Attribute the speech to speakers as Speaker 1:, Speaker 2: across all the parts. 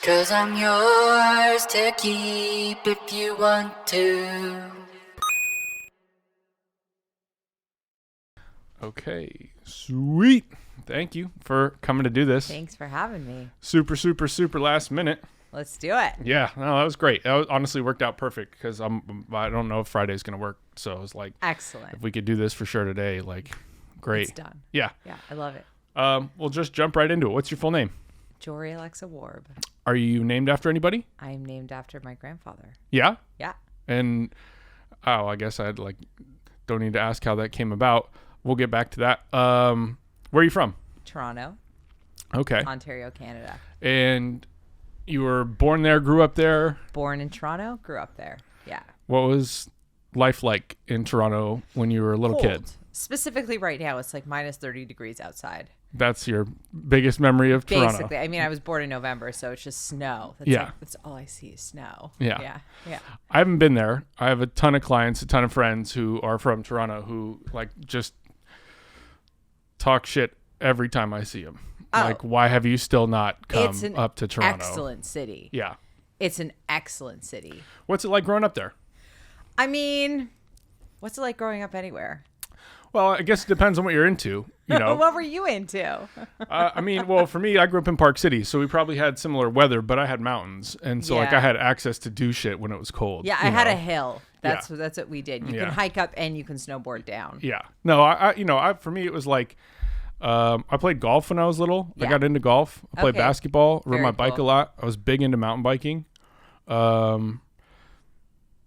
Speaker 1: 'Cause I'm yours to keep if you want to.
Speaker 2: Okay, sweet. Thank you for coming to do this.
Speaker 3: Thanks for having me.
Speaker 2: Super last minute.
Speaker 3: Let's do it.
Speaker 2: Yeah, no, that was great. That honestly worked out perfect because I don't know if Friday's gonna work. So I was like,
Speaker 3: excellent.
Speaker 2: If we could do this for sure today, like, great.
Speaker 3: It's done.
Speaker 2: Yeah.
Speaker 3: Yeah, I love it.
Speaker 2: We'll just jump right into it. What's your full name?
Speaker 3: Jorey Alexa Worb.
Speaker 2: Are you named after anybody?
Speaker 3: I am named after my grandfather.
Speaker 2: Yeah.
Speaker 3: Yeah.
Speaker 2: And I guess I'd like don't need to ask how that came about. We'll get back to that. Where are you from?
Speaker 3: Toronto.
Speaker 2: Okay.
Speaker 3: Ontario, Canada.
Speaker 2: And you were born there, grew up there?
Speaker 3: Born in Toronto, grew up there. Yeah.
Speaker 2: What was life like in Toronto when you were a little kid?
Speaker 3: Specifically right now, it's like minus 30 degrees outside.
Speaker 2: That's your biggest memory of Toronto?
Speaker 3: Basically. I mean, I was born in November, so it's just snow. That's all I see is snow.
Speaker 2: Yeah.
Speaker 3: Yeah.
Speaker 2: I haven't been there. I have a ton of clients, a ton of friends who are from Toronto who like just talk shit every time I see them.
Speaker 3: Oh.
Speaker 2: Like, why have you still not come up to Toronto?
Speaker 3: Excellent city.
Speaker 2: Yeah.
Speaker 3: It's an excellent city.
Speaker 2: What's it like growing up there?
Speaker 3: I mean, what's it like growing up anywhere?
Speaker 2: Well, I guess it depends on what you're into. You know,
Speaker 3: What were you into?
Speaker 2: I mean, well, for me, I grew up in Park City, so we probably had similar weather, but I had mountains, and so like
Speaker 3: Yeah.
Speaker 2: I had access to do shit when it was cold.
Speaker 3: Yeah, I had a hill. That's
Speaker 2: Yeah.
Speaker 3: what we did. You
Speaker 2: Yeah.
Speaker 3: can hike up and you can snowboard down.
Speaker 2: Yeah. No, I for me it was like I played golf when I was little. I
Speaker 3: Yeah.
Speaker 2: got into golf. I played
Speaker 3: Okay.
Speaker 2: basketball, rode
Speaker 3: Very
Speaker 2: my bike
Speaker 3: cool.
Speaker 2: a lot. I was big into mountain biking.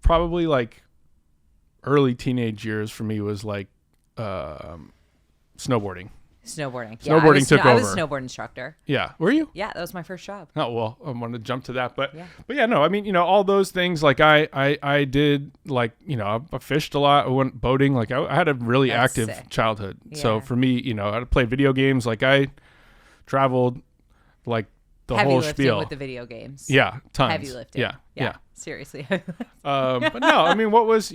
Speaker 2: Probably like early teenage years for me was like snowboarding.
Speaker 3: Snowboarding.
Speaker 2: Snowboarding took
Speaker 3: I was
Speaker 2: over.
Speaker 3: a snowboard instructor.
Speaker 2: Yeah. Were you?
Speaker 3: Yeah, that was my first job.
Speaker 2: Oh, well, I wanted to jump to that, but
Speaker 3: Yeah.
Speaker 2: no, I mean, you know, all those things, like I did, like, you know, I fished a lot. I went boating. Like I had a really
Speaker 3: That's
Speaker 2: active
Speaker 3: sick.
Speaker 2: childhood. So
Speaker 3: Yeah.
Speaker 2: for me, you know, I played video games. Like I traveled like the
Speaker 3: Heavy
Speaker 2: whole
Speaker 3: lifting
Speaker 2: spiel.
Speaker 3: with the video games.
Speaker 2: Yeah. Tons.
Speaker 3: Heavy lifting.
Speaker 2: Yeah.
Speaker 3: Seriously.
Speaker 2: But no, I mean, what was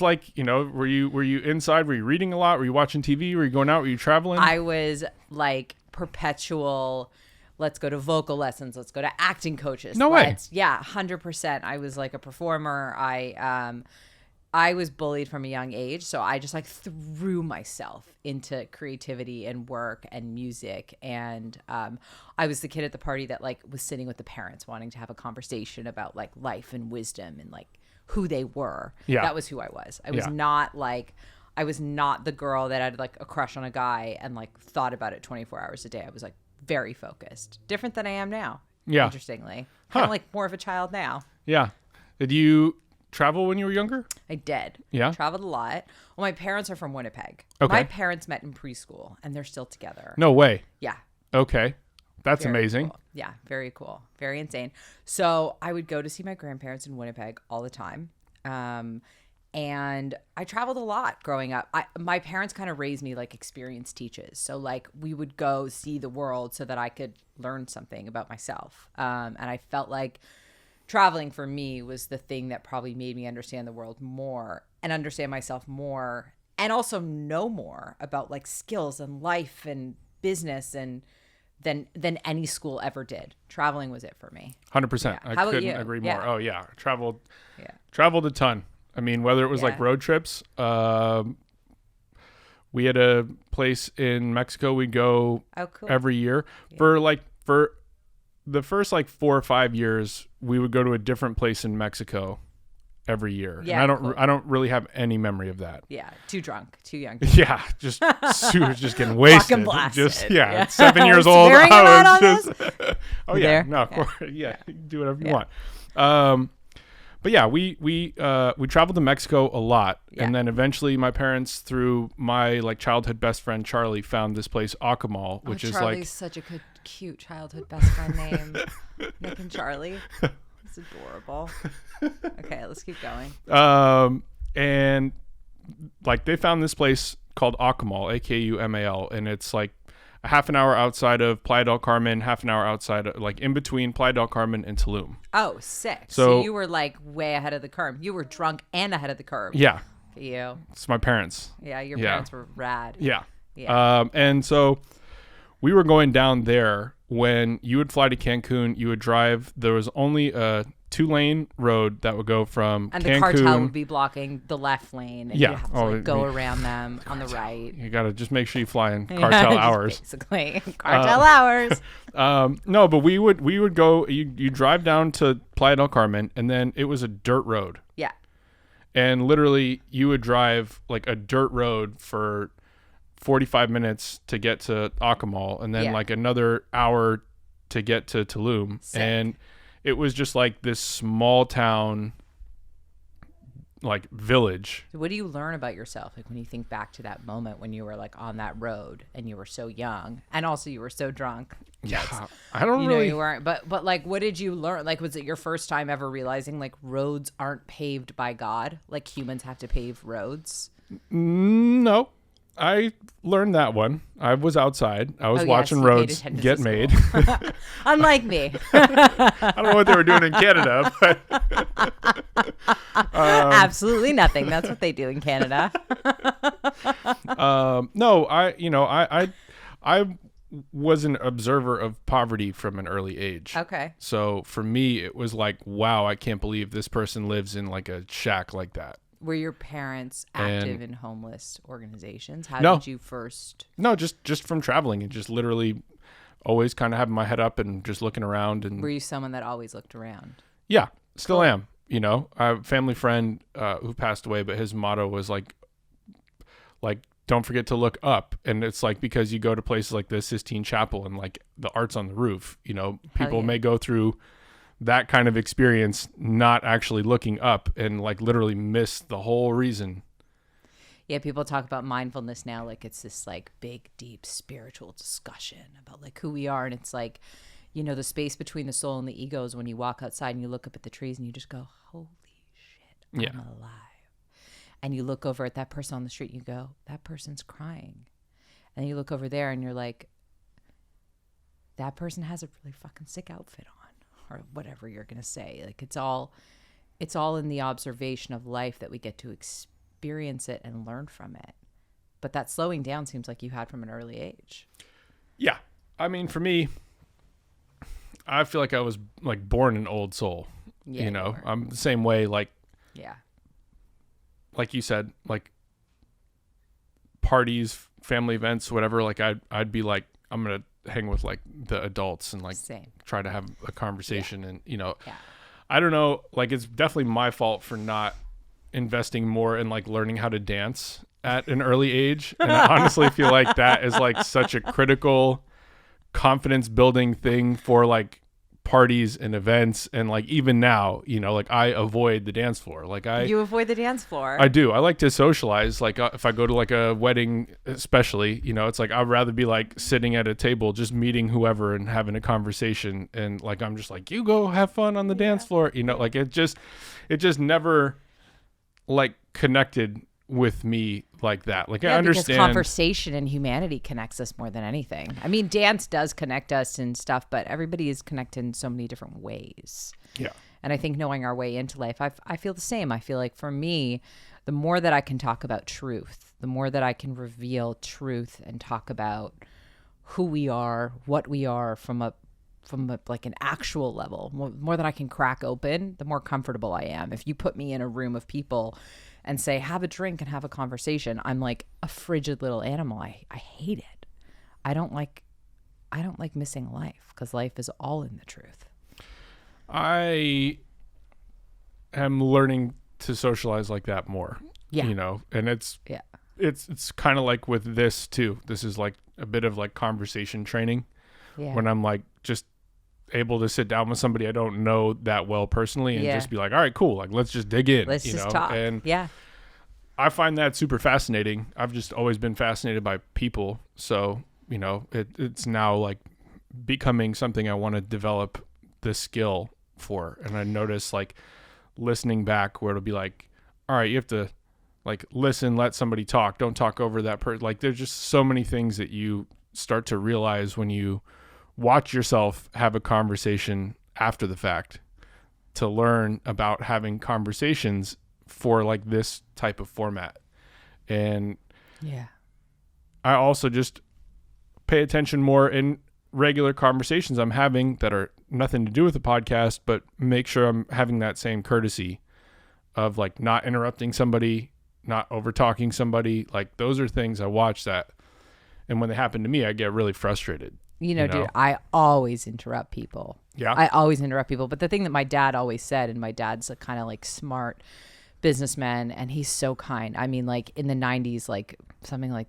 Speaker 2: like, you know, were you inside? Were you reading a lot? Were you watching TV? Were you going out? Were you traveling?
Speaker 3: I was like perpetual, let's go to vocal lessons. Let's go to acting coaches.
Speaker 2: No way.
Speaker 3: Yeah, 100%. I was like a performer. I was bullied from a young age, so I just like threw myself into creativity and work and music. And I was the kid at the party that like was sitting with the parents wanting to have a conversation about like life and wisdom and like who they were.
Speaker 2: Yeah.
Speaker 3: That was who I was. I was
Speaker 2: Yeah.
Speaker 3: I was not the girl that had like a crush on a guy and like thought about it 24 hours a day. I was like very focused. Different than I am now.
Speaker 2: Yeah.
Speaker 3: Interestingly. Kind of like more of a child now.
Speaker 2: Yeah. Did you travel when you were younger?
Speaker 3: I did.
Speaker 2: Yeah?
Speaker 3: Traveled a lot. Well, my parents are from Winnipeg.
Speaker 2: Okay.
Speaker 3: My parents met in preschool and they're still together.
Speaker 2: No way.
Speaker 3: Yeah.
Speaker 2: Okay. That's
Speaker 3: Very
Speaker 2: amazing.
Speaker 3: cool. Yeah. Very cool. Very insane. So I would go to see my grandparents in Winnipeg all the time. And I traveled a lot growing up. My parents kind of raised me like experience teaches. So like we would go see the world so that I could learn something about myself. And I felt like traveling for me was the thing that probably made me understand the world more and understand myself more and also know more about like skills and life and business and than any school ever did. Traveling was it for me.
Speaker 2: 100%.
Speaker 3: Yeah.
Speaker 2: I
Speaker 3: How about
Speaker 2: couldn't
Speaker 3: you?
Speaker 2: agree
Speaker 3: Yeah.
Speaker 2: more. Oh yeah. Traveled a ton. I mean, whether it was like
Speaker 3: Yeah.
Speaker 2: road trips, we had a place in Mexico we'd go
Speaker 3: Oh, cool.
Speaker 2: every year for the first like 4 or 5 years, we would go to a different place in Mexico every year.
Speaker 3: Yeah,
Speaker 2: and
Speaker 3: cool.
Speaker 2: I don't really have any memory of that.
Speaker 3: Yeah, too drunk, too young.
Speaker 2: Yeah, just just getting wasted.
Speaker 3: blasted.
Speaker 2: Just
Speaker 3: Yeah.
Speaker 2: 7 years
Speaker 3: Are we
Speaker 2: old.
Speaker 3: swearing
Speaker 2: I
Speaker 3: or not
Speaker 2: was
Speaker 3: on
Speaker 2: just Oh
Speaker 3: You
Speaker 2: yeah,
Speaker 3: there?
Speaker 2: no, of
Speaker 3: Yeah.
Speaker 2: course, yeah, you can do whatever you want. But yeah, we traveled to Mexico a lot,
Speaker 3: Yeah.
Speaker 2: and then eventually my parents, through my like childhood best friend Charlie, found this place Akamal, which is
Speaker 3: Charlie's
Speaker 2: like
Speaker 3: such a cute childhood best friend name. Nick and Charlie. It's adorable. Okay, let's keep going.
Speaker 2: and like they found this place called Akamal, Akumal, and it's like a half an hour outside of Playa del Carmen, half an hour outside of, like in between Playa del Carmen and Tulum.
Speaker 3: Oh, sick.
Speaker 2: So-
Speaker 3: So you were like way ahead of the curve. You were drunk and ahead of the curve.
Speaker 2: Yeah,
Speaker 3: For you.
Speaker 2: it's my parents.
Speaker 3: Yeah, your
Speaker 2: Yeah.
Speaker 3: parents were rad.
Speaker 2: Yeah.
Speaker 3: Yeah.
Speaker 2: And so we were going down there when you would fly to Cancun, you would drive. There was only a 2-lane road that would go from
Speaker 3: And
Speaker 2: Cancun.
Speaker 3: the cartel would be blocking the left lane. And
Speaker 2: Yeah.
Speaker 3: you have to go around them on the right.
Speaker 2: You got to just make sure you fly in cartel hours.
Speaker 3: Basically, cartel hours.
Speaker 2: No, but we would go. You drive down to Playa del Carmen, and then it was a dirt road.
Speaker 3: Yeah.
Speaker 2: And literally, you would drive like a dirt road for 45 minutes to get to Akumal, and then like another hour to get to Tulum.
Speaker 3: Sick.
Speaker 2: And it was just like this small town, like village.
Speaker 3: What do you learn about yourself? Like when you think back to that moment when you were like on that road and you were so young and also you were so drunk.
Speaker 2: Yeah, I don't
Speaker 3: You
Speaker 2: really.
Speaker 3: know you weren't, but like, what did you learn? Like, was it your first time ever realizing like roads aren't paved by God? Like humans have to pave roads?
Speaker 2: No, I learned that one. I was outside. I was watching
Speaker 3: you paid
Speaker 2: roads
Speaker 3: attention to
Speaker 2: get
Speaker 3: school.
Speaker 2: made.
Speaker 3: Unlike me.
Speaker 2: I don't know what they were doing in Canada, but
Speaker 3: Absolutely nothing. That's what they do in Canada.
Speaker 2: no, I was an observer of poverty from an early age.
Speaker 3: Okay.
Speaker 2: So for me, it was like, wow, I can't believe this person lives in like a shack like that.
Speaker 3: Were your parents active in homeless organizations? How
Speaker 2: No.
Speaker 3: did you first?
Speaker 2: No, just from traveling and just literally always kind of having my head up and just looking around. And
Speaker 3: Were you someone that always looked around?
Speaker 2: yeah, still am. You know, I have a family friend who passed away, but his motto was like, don't forget to look up. And it's like, because you go to places like the Sistine Chapel and like the art's on the roof, you know, people may go through that kind of experience not actually looking up and like literally miss the whole reason.
Speaker 3: Yeah, people talk about mindfulness now like it's this like big, deep spiritual discussion about like who we are. And it's like, you know, the space between the soul and the ego is when you walk outside and you look up at the trees and you just go, holy shit, I'm alive. And you look over at that person on the street and you go, that person's crying. And you look over there and you're like, that person has a really fucking sick outfit on, or whatever you're going to say. Like it's all in the observation of life that we get to experience it and learn from it. But that slowing down seems like you had from an early age.
Speaker 2: Yeah. I mean, for me, I feel like I was like born an old soul, you know, I'm the same way. Like you said, like parties, family events, whatever, like I'd be like, I'm going to hang with like the adults and like try to have a conversation. And, you know, I don't know, like it's definitely my fault for not investing more in like learning how to dance at an early age. And I honestly feel like that is like such a critical confidence building thing for like parties and events. And like even now, you know, like I avoid the dance floor. Like
Speaker 3: you avoid the dance floor.
Speaker 2: I do. I like to socialize. Like if I go to like a wedding, especially, you know, it's like I'd rather be like sitting at a table, just meeting whoever and having a conversation. And like I'm just like, you go have fun on the dance floor. You know, like it just never like connected with me like that. Like I understand
Speaker 3: because conversation and humanity connects us more than anything. I mean, dance does connect us and stuff, but everybody is connected in so many different ways.
Speaker 2: Yeah.
Speaker 3: And I think knowing our way into life, I feel the same. I feel like for me, the more that I can talk about truth, the more that I can reveal truth and talk about who we are, what we are from a like an actual level, more that I can crack open, the more comfortable I am. If you put me in a room of people and say, have a drink and have a conversation, I'm like a frigid little animal. I hate it. I don't like missing life because life is all in the truth.
Speaker 2: I am learning to socialize like that more.
Speaker 3: Yeah.
Speaker 2: You know, and it's kind of like with this too. This is like a bit of like conversation training when I'm like just able to sit down with somebody I don't know that well personally and just be like, all right, cool. Like, let's just dig in.
Speaker 3: Let's just talk.
Speaker 2: And I find that super fascinating. I've just always been fascinated by people. So, you know, it's now like becoming something I want to develop the skill for. And I notice like listening back where it'll be like, all right, you have to like listen, let somebody talk. Don't talk over that person. Like there's just so many things that you start to realize when you watch yourself have a conversation after the fact, to learn about having conversations for like this type of format. And I also just pay attention more and regular conversations I'm having that are nothing to do with the podcast, but make sure I'm having that same courtesy of like not interrupting somebody, not over talking somebody. Like those are things I watch that. And when they happen to me, I get really frustrated.
Speaker 3: Dude, I always interrupt people.
Speaker 2: Yeah.
Speaker 3: I always interrupt people. But the thing that my dad always said, and my dad's a kind of like smart businessman, and he's so kind. I mean, like in the 90s, like something like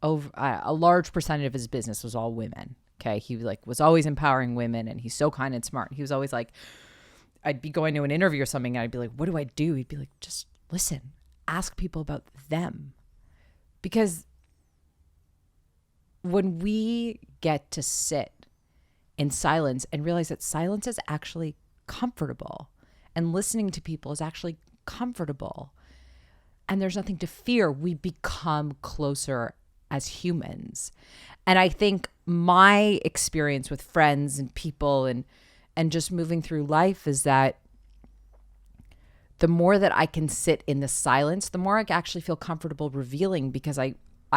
Speaker 3: over a large percentage of his business was all women. Okay. He was always empowering women, and he's so kind and smart. He was always like, I'd be going to an interview or something, and I'd be like, what do I do? He'd be like, just listen, ask people about them. Because when we get to sit in silence and realize that silence is actually comfortable, and listening to people is actually comfortable, and there's nothing to fear, we become closer as humans. And I think my experience with friends and people and just moving through life is that the more that I can sit in the silence, the more I actually feel comfortable revealing, because I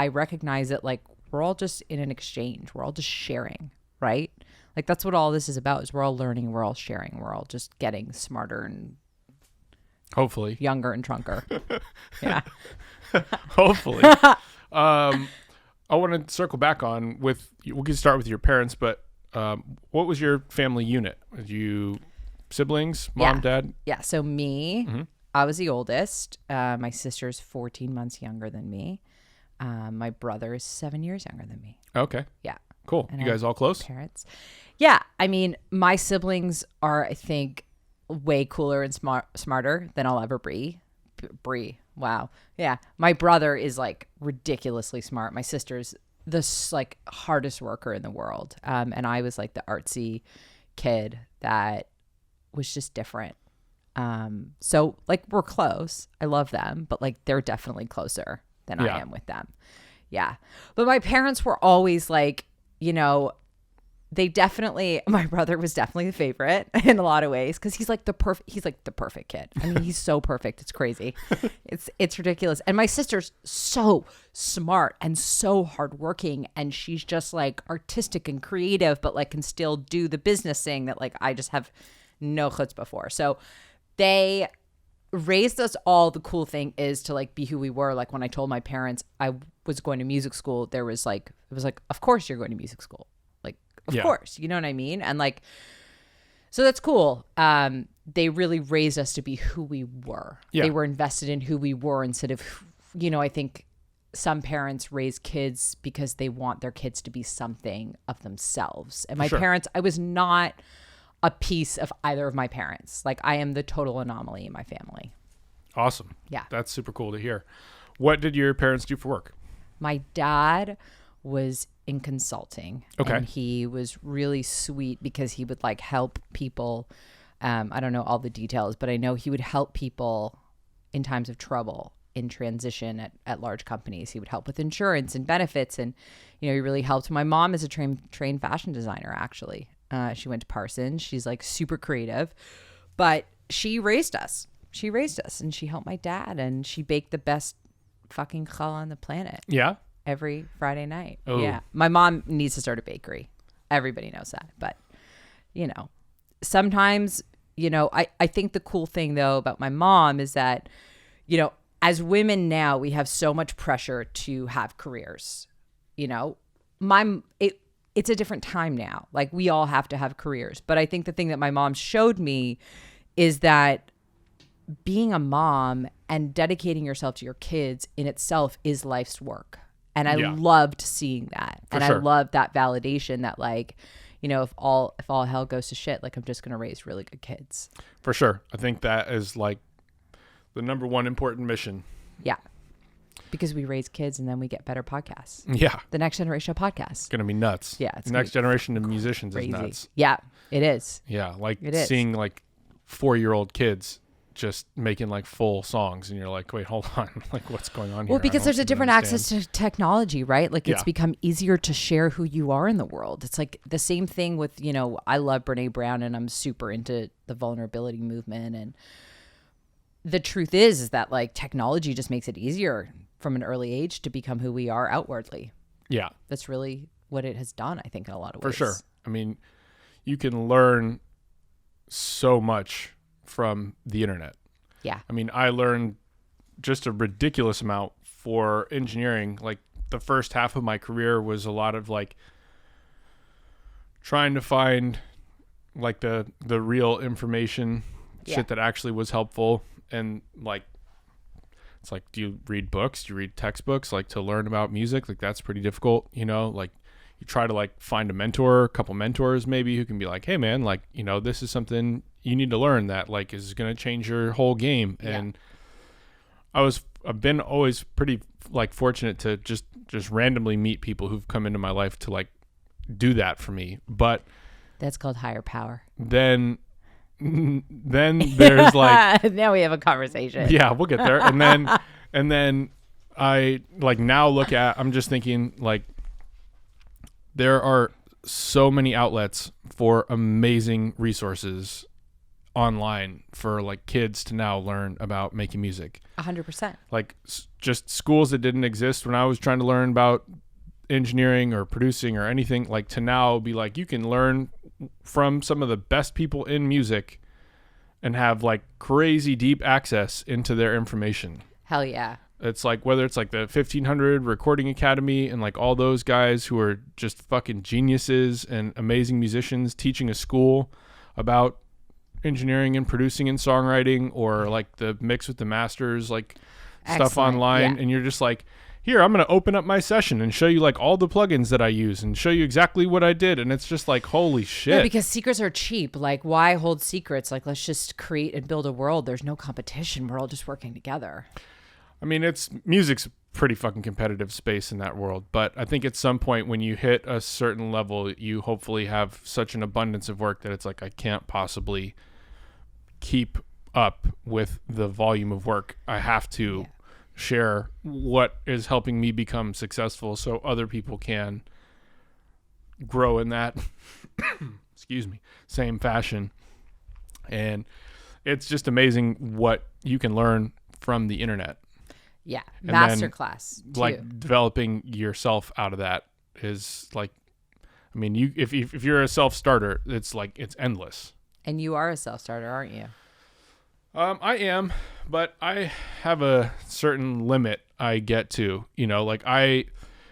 Speaker 3: recognize that like we're all just in an exchange. We're all just sharing, right? Like that's what all this is about, is we're all learning, we're all sharing, we're all just getting smarter and
Speaker 2: hopefully
Speaker 3: younger and drunker. Yeah.
Speaker 2: Hopefully. I want to circle back on we can start with your parents, but what was your family unit? Did you siblings, mom, dad?
Speaker 3: Yeah. So me, I was the oldest. My sister's 14 months younger than me. My brother is 7 years younger than me.
Speaker 2: Okay.
Speaker 3: Yeah.
Speaker 2: Cool.
Speaker 3: And
Speaker 2: you guys all close?
Speaker 3: Parents. Yeah. I mean, my siblings are, I think, way cooler and smarter than I'll ever be. Wow. Yeah. My brother is like ridiculously smart. My sister's the like hardest worker in the world. And I was like the artsy kid that was just different. So like we're close. I love them, but like they're definitely closer than I am with them. Yeah. But my parents were always like, my brother was definitely the favorite in a lot of ways, because he's like the perfect kid. I mean, he's so perfect. It's crazy. It's ridiculous. And my sister's so smart and so hardworking, and she's just like artistic and creative, but like can still do the business thing that like I just have no chutzpah for. So they raised us all. The cool thing is to like be who we were. Like when I told my parents I was going to music school, it was like, of course you're going to music school. Of course, you know what I mean? And like, so that's cool. They really raised us to be who we were. Yeah. They were invested in who we were instead of, I think some parents raise kids because they want their kids to be something of themselves. And my parents, I was not a piece of either of my parents. Like I am the total anomaly in my family.
Speaker 2: Awesome.
Speaker 3: Yeah.
Speaker 2: That's super cool to hear. What did your parents do for work?
Speaker 3: My dad was in consulting.
Speaker 2: Okay.
Speaker 3: And he was really sweet because he would like help people. I don't know all the details, but I know he would help people in times of trouble in transition at large companies. He would help with insurance and benefits. And, he really helped. My mom is a trained fashion designer, actually. She went to Parsons. She's like super creative, but she raised us. And she helped my dad, and she baked the best fucking challah on the planet.
Speaker 2: Yeah.
Speaker 3: Every Friday night.
Speaker 2: Oh.
Speaker 3: Yeah. My mom needs to start a bakery. Everybody knows that. But, sometimes, I think the cool thing though about my mom is that, as women now, we have so much pressure to have careers. It's a different time now. Like we all have to have careers. But I think the thing that my mom showed me is that being a mom and dedicating yourself to your kids in itself is life's work. And I loved seeing that. And I loved that validation that like, if all hell goes to shit, like I'm just going to raise really good kids.
Speaker 2: For sure. I think that is like the number one important mission.
Speaker 3: Yeah. Because we raise kids and then we get better podcasts.
Speaker 2: Yeah.
Speaker 3: The next generation of podcasts.
Speaker 2: It's going to be nuts.
Speaker 3: Yeah.
Speaker 2: The next generation of musicians
Speaker 3: crazy.
Speaker 2: Is nuts.
Speaker 3: Yeah, it is.
Speaker 2: Yeah. Like seeing like 4-year-old kids just making like full songs, and you're like, wait, hold on, like what's going on here?
Speaker 3: Well, because there's a different access to technology, right? Like it's become easier to share who you are in the world. It's like the same thing with, I love Brene Brown and I'm super into the vulnerability movement. And the truth is that like technology just makes it easier from an early age to become who we are outwardly.
Speaker 2: Yeah.
Speaker 3: That's really what it has done, I think, in a lot of
Speaker 2: For
Speaker 3: ways.
Speaker 2: sure. I mean, you can learn so much from the internet.
Speaker 3: Yeah.
Speaker 2: I mean, I learned just a ridiculous amount for engineering. Like the first half of my career was a lot of like trying to find like the real information, shit that actually was helpful. And like, it's like, do you read books? Do you read textbooks like to learn about music? Like that's pretty difficult, you know, like you try to like find a mentor, a couple mentors maybe who can be like, hey man, like, you know, this is something you need to learn that like is going to change your whole game.
Speaker 3: Yeah.
Speaker 2: And I've been always pretty like fortunate to just randomly meet people who've come into my life to like do that for me. But
Speaker 3: That's called higher power.
Speaker 2: then there's like,
Speaker 3: now we have a conversation.
Speaker 2: yeah, we'll get there. And then I like now look at, I'm just thinking like there are so many outlets for amazing resources online for like kids to now learn about making music.
Speaker 3: 100%.
Speaker 2: Like just schools that didn't exist when I was trying to learn about engineering or producing or anything, like to now be like, you can learn from some of the best people in music and have like crazy deep access into their information.
Speaker 3: Hell yeah.
Speaker 2: It's like whether it's like the 1500 Recording Academy and like all those guys who are just fucking geniuses and amazing musicians teaching a school about engineering and producing and songwriting, or like the Mix with the Masters, like stuff
Speaker 3: Excellent.
Speaker 2: online.
Speaker 3: Yeah.
Speaker 2: And you're just like, here, I'm going to open up my session and show you like all the plugins that I use and show you exactly what I did. And it's just like, holy shit.
Speaker 3: Yeah, because secrets are cheap. Like, why hold secrets? Like, let's just create and build a world. There's no competition. We're all just working together.
Speaker 2: I mean, music's a pretty fucking competitive space in that world. But I think at some point when you hit a certain level, you hopefully have such an abundance of work that it's like, I can't possibly keep up with the volume of work. I have to share what is helping me become successful so other people can grow in that excuse me, same fashion. And it's just amazing what you can learn from the internet.
Speaker 3: Yeah.
Speaker 2: And then,
Speaker 3: Masterclass, too.
Speaker 2: like developing yourself out of that is like, I mean, you if you're a self-starter, it's like it's endless.
Speaker 3: And you are a self-starter, aren't you?
Speaker 2: I am, but I have a certain limit I get to, you know, like I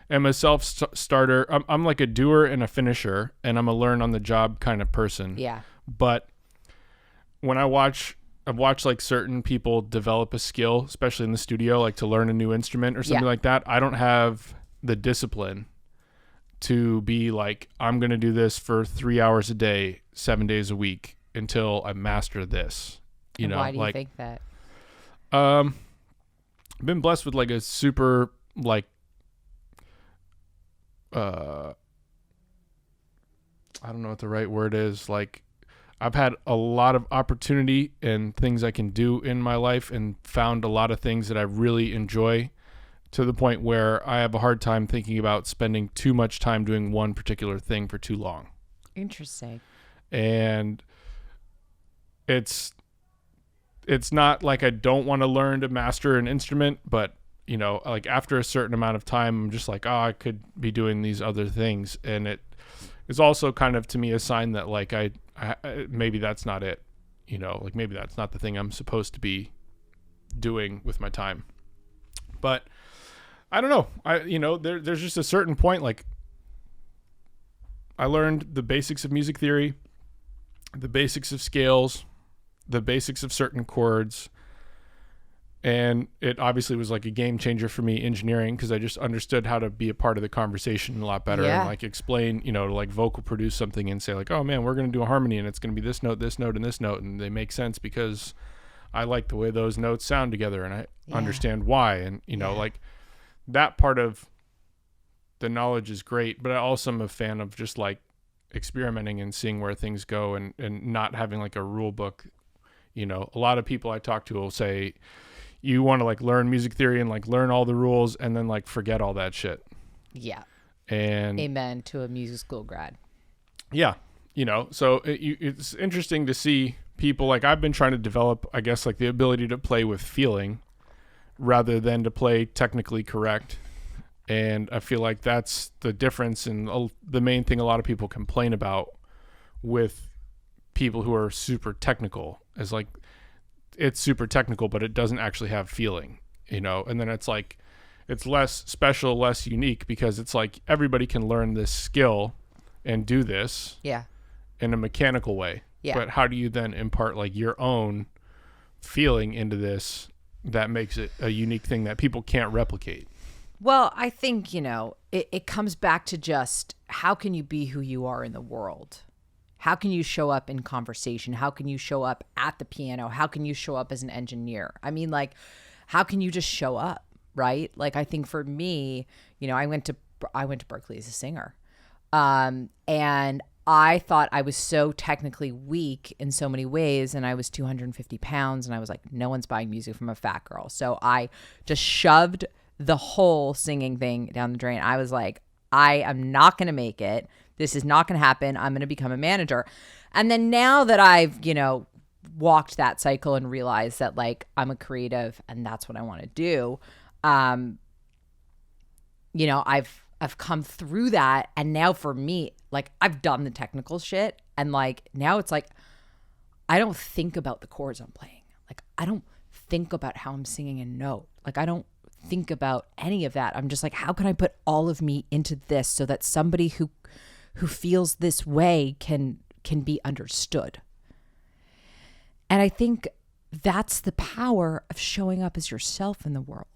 Speaker 2: am a self-starter. I'm like a doer and a finisher, and I'm a learn on the job kind of person.
Speaker 3: Yeah.
Speaker 2: But when I've watched like certain people develop a skill, especially in the studio, like to learn a new instrument or something like that. I don't have the discipline to be like, I'm going to do this for 3 hours a day, 7 days a week until I master this. You know,
Speaker 3: why do you
Speaker 2: like,
Speaker 3: think that?
Speaker 2: I've been blessed with like a super like, I don't know what the right word is. Like, I've had a lot of opportunity and things I can do in my life and found a lot of things that I really enjoy, to the point where I have a hard time thinking about spending too much time doing one particular thing for too long.
Speaker 3: Interesting.
Speaker 2: And it's not like I don't want to learn to master an instrument, but you know, like after a certain amount of time, I'm just like, oh, I could be doing these other things. And it is also kind of to me a sign that like I maybe that's not it, you know, like maybe that's not the thing I'm supposed to be doing with my time. But I don't know. There's just a certain point, like I learned the basics of music theory, the basics of scales, the basics of certain chords. And it obviously was like a game changer for me, engineering, because I just understood how to be a part of the conversation a lot better and like explain, you know, to like vocal produce something and say like, oh man, we're going to do a harmony and it's going to be this note, and this note. And they make sense because I like the way those notes sound together and I understand why. And, you know, like that part of the knowledge is great, but I also am a fan of just like experimenting and seeing where things go and not having like a rule book. You know, a lot of people I talk to will say, you want to like learn music theory and like learn all the rules and then like forget all that shit.
Speaker 3: Yeah.
Speaker 2: And
Speaker 3: amen to a music school grad.
Speaker 2: Yeah. You know, so it's interesting to see people like I've been trying to develop, I guess, like the ability to play with feeling rather than to play technically correct. And I feel like that's the difference, and the main thing a lot of people complain about with people who are super technical is like, it's super technical, but it doesn't actually have feeling, you know? And then it's like, it's less special, less unique, because it's like everybody can learn this skill and do this in a mechanical way. Yeah. But how do you then impart like your own feeling into this that makes it a unique thing that people can't replicate?
Speaker 3: Well, I think, you know, it comes back to just how can you be who you are in the world? How can you show up in conversation? How can you show up at the piano? How can you show up as an engineer? I mean, like, how can you just show up, right? Like, I think for me, you know, I went to Berkeley as a singer. And I thought I was so technically weak in so many ways, and I was 250 pounds, and I was like, no one's buying music from a fat girl. So I just shoved the whole singing thing down the drain. I was like, I am not going to make it. This is not going to happen. I'm going to become a manager. And then now that I've, you know, walked that cycle and realized that like I'm a creative and that's what I want to do, you know, I've come through that. And now for me, like I've done the technical shit. And like now it's like, I don't think about the chords I'm playing. Like I don't think about how I'm singing a note. Like I don't think about any of that. I'm just like, how can I put all of me into this so that somebody who feels this way can be understood? And I think that's the power of showing up as yourself in the world,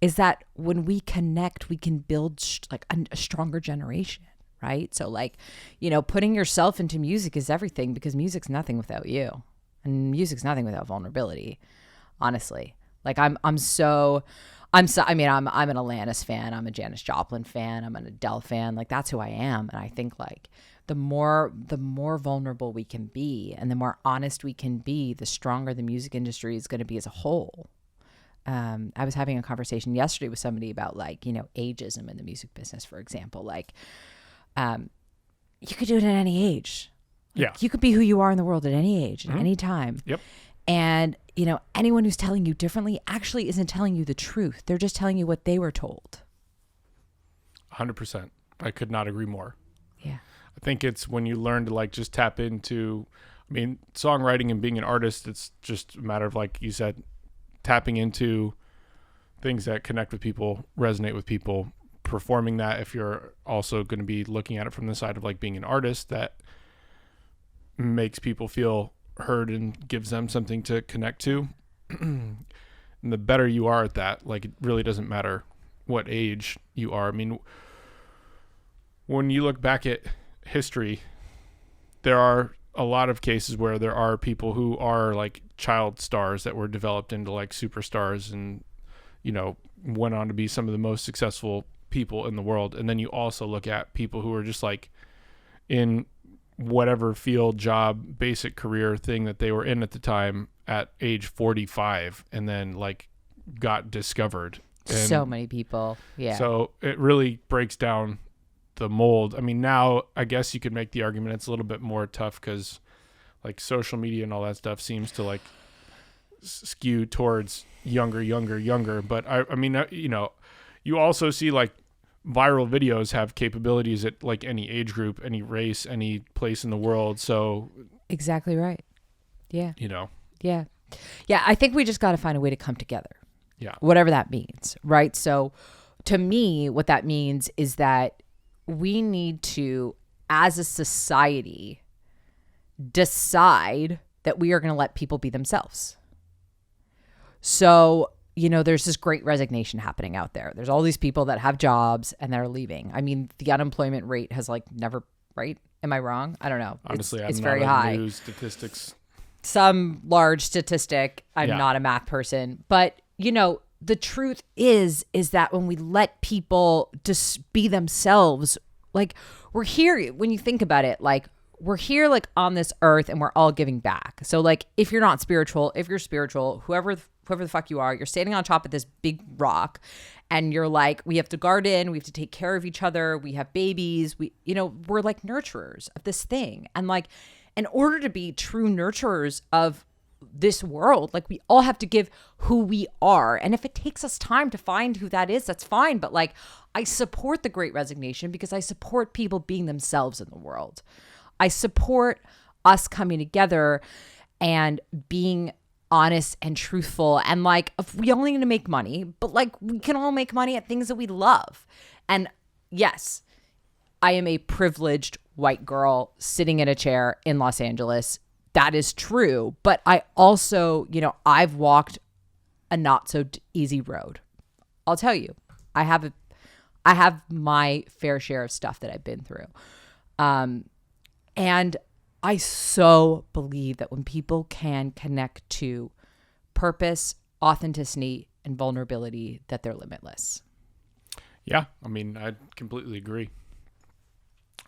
Speaker 3: is that when we connect, we can build like a stronger generation, right? So like, you know, putting yourself into music is everything, because music's nothing without you, and music's nothing without vulnerability, honestly. Like I'm an Alanis fan. I'm a Janis Joplin fan. I'm an Adele fan. Like that's who I am. And I think like the more vulnerable we can be and the more honest we can be, the stronger the music industry is going to be as a whole. I was having a conversation yesterday with somebody about like, you know, ageism in the music business, for example. Like, you could do it at any age. Like, you could be who you are in the world at any age, at any time.
Speaker 2: Yep.
Speaker 3: And, you know, anyone who's telling you differently actually isn't telling you the truth. They're just telling you what they were told.
Speaker 2: 100%. I could not agree more.
Speaker 3: Yeah.
Speaker 2: I think it's when you learn to like just tap into, I mean, songwriting and being an artist, it's just a matter of, like you said, tapping into things that connect with people, resonate with people, performing that. If you're also going to be looking at it from the side of like being an artist, that makes people feel heard and gives them something to connect to. And the better you are at that, like it really doesn't matter what age you are. I mean, when you look back at history, there are a lot of cases where there are people who are like child stars that were developed into like superstars and, you know, went on to be some of the most successful people in the world. And then you also look at people who are just like in whatever field, job, basic career thing that they were in at the time at age 45 and then like got discovered. And
Speaker 3: so many people. Yeah.
Speaker 2: So it really breaks down the mold. I mean, now I guess you could make the argument it's a little bit more tough because like social media and all that stuff seems to like skew towards younger. But I mean, you know, you also see like viral videos have capabilities at like any age group, any race, any place in the world. So
Speaker 3: exactly right. Yeah.
Speaker 2: You know.
Speaker 3: Yeah. Yeah. I think we just got to find a way to come together.
Speaker 2: Yeah.
Speaker 3: Whatever that means. Right. So to me, what that means is that we need to, as a society, decide that we are going to let people be themselves. So, you know, there's this great resignation happening out there. There's all these people that have jobs and they're leaving. I mean, the unemployment rate has like never, right? Am I wrong? I don't know.
Speaker 2: Honestly,
Speaker 3: it's
Speaker 2: I'm
Speaker 3: very
Speaker 2: not
Speaker 3: high.
Speaker 2: News statistics.
Speaker 3: Some large statistic. I'm not a math person, but you know, the truth is that when we let people just be themselves, like we're here, when you think about it, like we're here like on this earth and we're all giving back. So like if you're not spiritual, if you're spiritual, whoever the fuck you are, you're standing on top of this big rock and you're like, we have to garden, we have to take care of each other, we have babies, we're like nurturers of this thing. And like, in order to be true nurturers of this world. Like, we all have to give who we are. And if it takes us time to find who that is, that's fine. But like, I support the Great Resignation because I support people being themselves in the world. I support us coming together and being honest and truthful. And like, if we only need to make money, but like, we can all make money at things that we love. And yes, I am a privileged white girl sitting in a chair in Los Angeles. That is true. But I also, you know, I've walked a not so easy road. I'll tell you, I have my fair share of stuff that I've been through. And I so believe that when people can connect to purpose, authenticity, and vulnerability, that they're limitless.
Speaker 2: Yeah, I mean, I completely agree.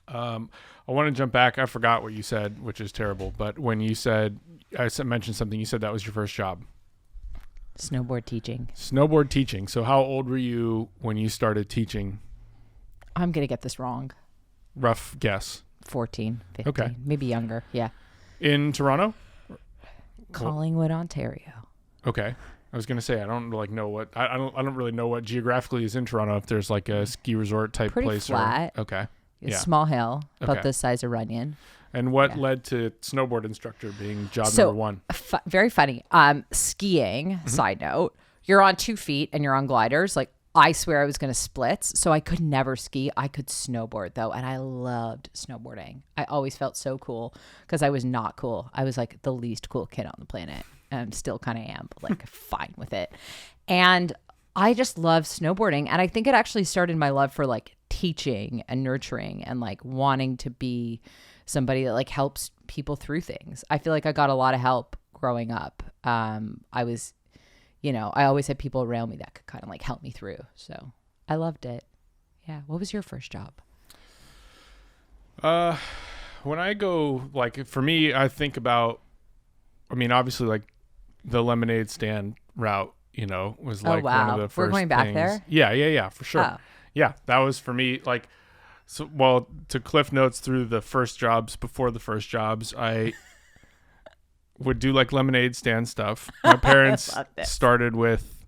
Speaker 2: I want to jump back. I forgot what you said, which is terrible. But when you said, mentioned something, you said that was your first job.
Speaker 3: Snowboard teaching.
Speaker 2: Snowboard teaching. So how old were you when you started teaching?
Speaker 3: I'm going to get this wrong.
Speaker 2: Rough guess.
Speaker 3: 14, 15,
Speaker 2: Okay.
Speaker 3: Maybe younger. Yeah.
Speaker 2: In Toronto?
Speaker 3: Collingwood, Ontario.
Speaker 2: Okay. I was gonna say I don't like know what I don't really know what geographically is in Toronto. If there's like a ski resort type
Speaker 3: Pretty
Speaker 2: place.
Speaker 3: flat.
Speaker 2: Okay.
Speaker 3: A small hill, about
Speaker 2: Okay.
Speaker 3: the size of Runyon.
Speaker 2: And what led to snowboard instructor being job number one?
Speaker 3: Very funny. Skiing. Side note: you're on 2 feet and you're on gliders. Like, I swear I was gonna splits, so I could never ski. I could snowboard though, and I loved snowboarding. I always felt so cool because I was not cool. I was like the least cool kid on the planet. And still kind of am, but like fine with it. And I just love snowboarding. And I think it actually started my love for like teaching and nurturing and like wanting to be somebody that like helps people through things. I feel like I got a lot of help growing up. I was, you know, I always had people around me that could kind of like help me through. So I loved it. Yeah. What was your first job?
Speaker 2: When I go, like, for me, I think about, I mean, obviously, like, the lemonade stand route, you know, was like one of the first
Speaker 3: We're going back
Speaker 2: things.
Speaker 3: there?
Speaker 2: Yeah, for sure.
Speaker 3: Oh.
Speaker 2: Yeah, that was for me, like, so, well, to Cliff Notes through the first jobs, before the first jobs, I would do like lemonade stand stuff. My parents started with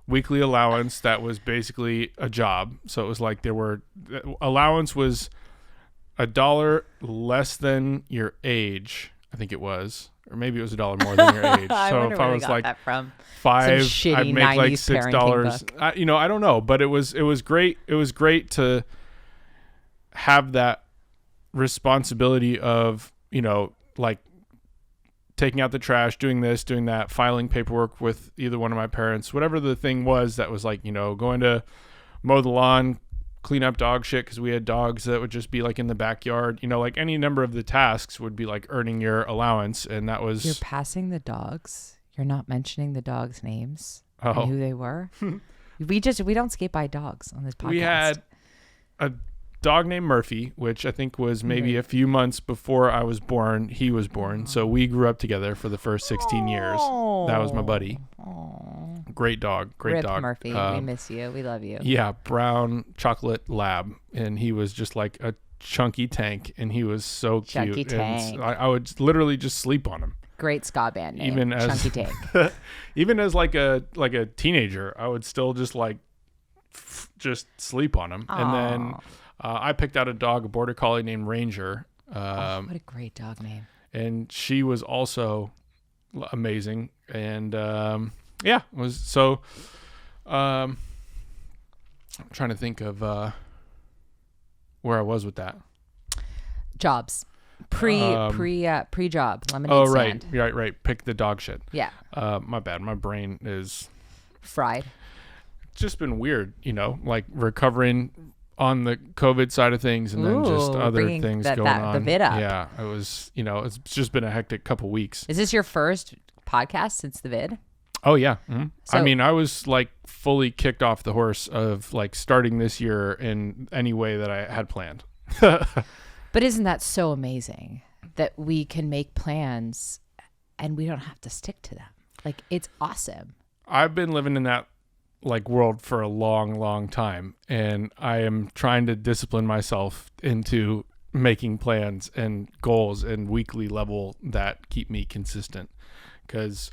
Speaker 2: weekly allowance that was basically a job. So it was like allowance was $1 less than your age, I think it was. Or maybe it was $1 more than your age. So if I was like
Speaker 3: that from.
Speaker 2: 5,
Speaker 3: Some
Speaker 2: I'd
Speaker 3: shitty
Speaker 2: make like
Speaker 3: 90s parenting
Speaker 2: $6. You know, I don't know, but it was great. It was great to have that responsibility of, you know, like taking out the trash, doing this, doing that, filing paperwork with either one of my parents, whatever the thing was that was like, you know, going to mow the lawn, clean up dog shit because we had dogs that would just be like in the backyard, you know, like any number of the tasks would be like earning your allowance. And that was...
Speaker 3: You're passing the dogs. You're not mentioning the dogs' names and
Speaker 2: Oh.
Speaker 3: who they were. We don't skate by dogs on this podcast.
Speaker 2: We had a dog named Murphy, which I think was maybe a few months before I was born. He was born. So we grew up together for the first 16 years. That was my buddy. Great dog. Great
Speaker 3: Rip
Speaker 2: dog.
Speaker 3: Murphy. We miss you. We love you.
Speaker 2: Yeah, brown chocolate lab. And he was just like a chunky tank. And he was so
Speaker 3: Chunky
Speaker 2: cute.
Speaker 3: tank.
Speaker 2: And I would literally just sleep on him.
Speaker 3: Great ska band name.
Speaker 2: Even as
Speaker 3: Chunky Tank.
Speaker 2: even as like a teenager, I would still just like just sleep on him. And then I picked out a dog, a border collie named Ranger.
Speaker 3: What a great dog name.
Speaker 2: And she was also amazing. And yeah, it was so. I'm trying to think of where I was with that.
Speaker 3: Jobs. Pre-job. Lemonade
Speaker 2: Oh,
Speaker 3: stand.
Speaker 2: right. Pick the dog shit.
Speaker 3: Yeah.
Speaker 2: My bad. My brain is
Speaker 3: Fried.
Speaker 2: just been weird, you know, like recovering on the COVID side of things and then just other
Speaker 3: bringing
Speaker 2: things
Speaker 3: that-
Speaker 2: going
Speaker 3: that-
Speaker 2: on.
Speaker 3: the vid up.
Speaker 2: Yeah, it was, you know, it's just been a hectic couple weeks.
Speaker 3: Is this your first podcast since the vid?
Speaker 2: Oh yeah. Mm-hmm. I
Speaker 3: So-
Speaker 2: mean, I was like fully kicked off the horse of like starting this year in any way that I had planned.
Speaker 3: But isn't that so amazing that we can make plans and we don't have to stick to them? Like, it's awesome.
Speaker 2: I've been living in that like world for a long, long time, and I am trying to discipline myself into making plans and goals and weekly level that keep me consistent. Because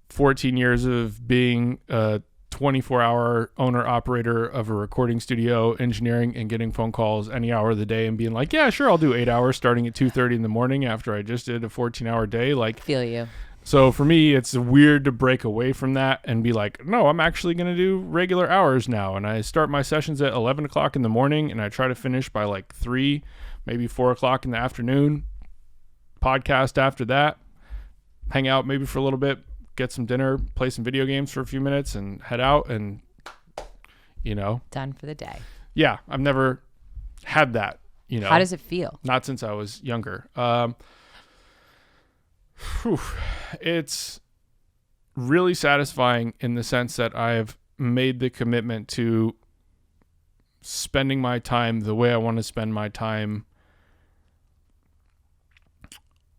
Speaker 2: 14 years of being a 24-hour owner operator of a recording studio, engineering and getting phone calls any hour of the day and being like, yeah, sure, I'll do 8 hours starting at 2:30 in the morning after I just did a 14-hour day. Like,
Speaker 3: Feel you.
Speaker 2: so for me, it's weird to break away from that and be like, no, I'm actually going to do regular hours now. And I start my sessions at 11 o'clock in the morning and I try to finish by like 3, maybe 4 o'clock in the afternoon. Podcast after that, hang out maybe for a little bit, get some dinner, play some video games for a few minutes and head out and,
Speaker 3: Done for the day.
Speaker 2: Yeah, I've never had that,
Speaker 3: How does it feel?
Speaker 2: Not since I was younger. It's really satisfying in the sense that I've made the commitment to spending my time the way I want to spend my time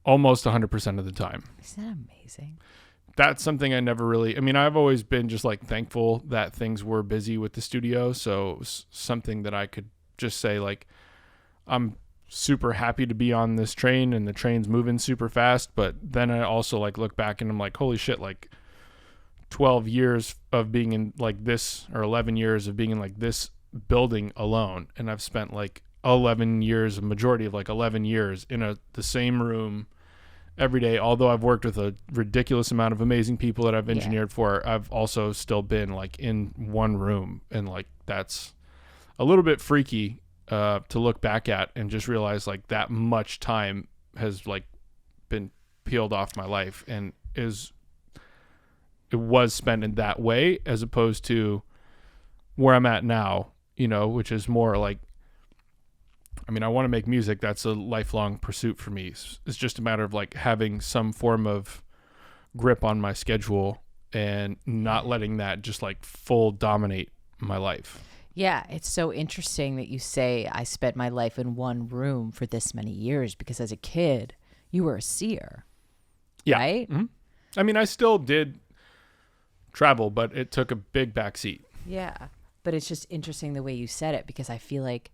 Speaker 2: almost 100% of the time.
Speaker 3: Isn't that amazing?
Speaker 2: That's something I never really, I've always been just like thankful that things were busy with the studio. So it was something that I could just say like, I'm super happy to be on this train and the train's moving super fast. But then I also like look back and I'm like, holy shit, like 12 years of being in like this, or 11 years of being in like this building alone. And I've spent like 11 years, a majority of like 11 years in the same room every day. Although I've worked with a ridiculous amount of amazing people that I've engineered for, I've also still been like in one room. And like, that's a little bit freaky to look back at and just realize like that much time has like been peeled off my life and it was spent in that way as opposed to where I'm at now, which is more like, I want to make music. That's a lifelong pursuit for me. It's just a matter of like having some form of grip on my schedule and not letting that just like full dominate my life.
Speaker 3: Yeah, it's so interesting that you say I spent my life in one room for this many years because as a kid, you were a seer.
Speaker 2: Yeah.
Speaker 3: Right?
Speaker 2: Mm-hmm. I still did travel, but it took a big backseat.
Speaker 3: Yeah. But it's just interesting the way you said it because I feel like,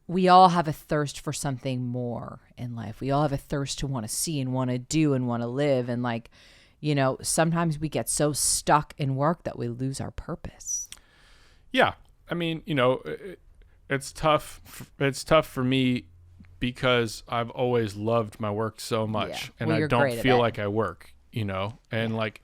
Speaker 3: we all have a thirst for something more in life. We all have a thirst to want to see and want to do and want to live. And like, sometimes we get so stuck in work that we lose our purpose.
Speaker 2: Yeah. It's tough. It's tough for me because I've always loved my work so much and I don't feel like I work, and like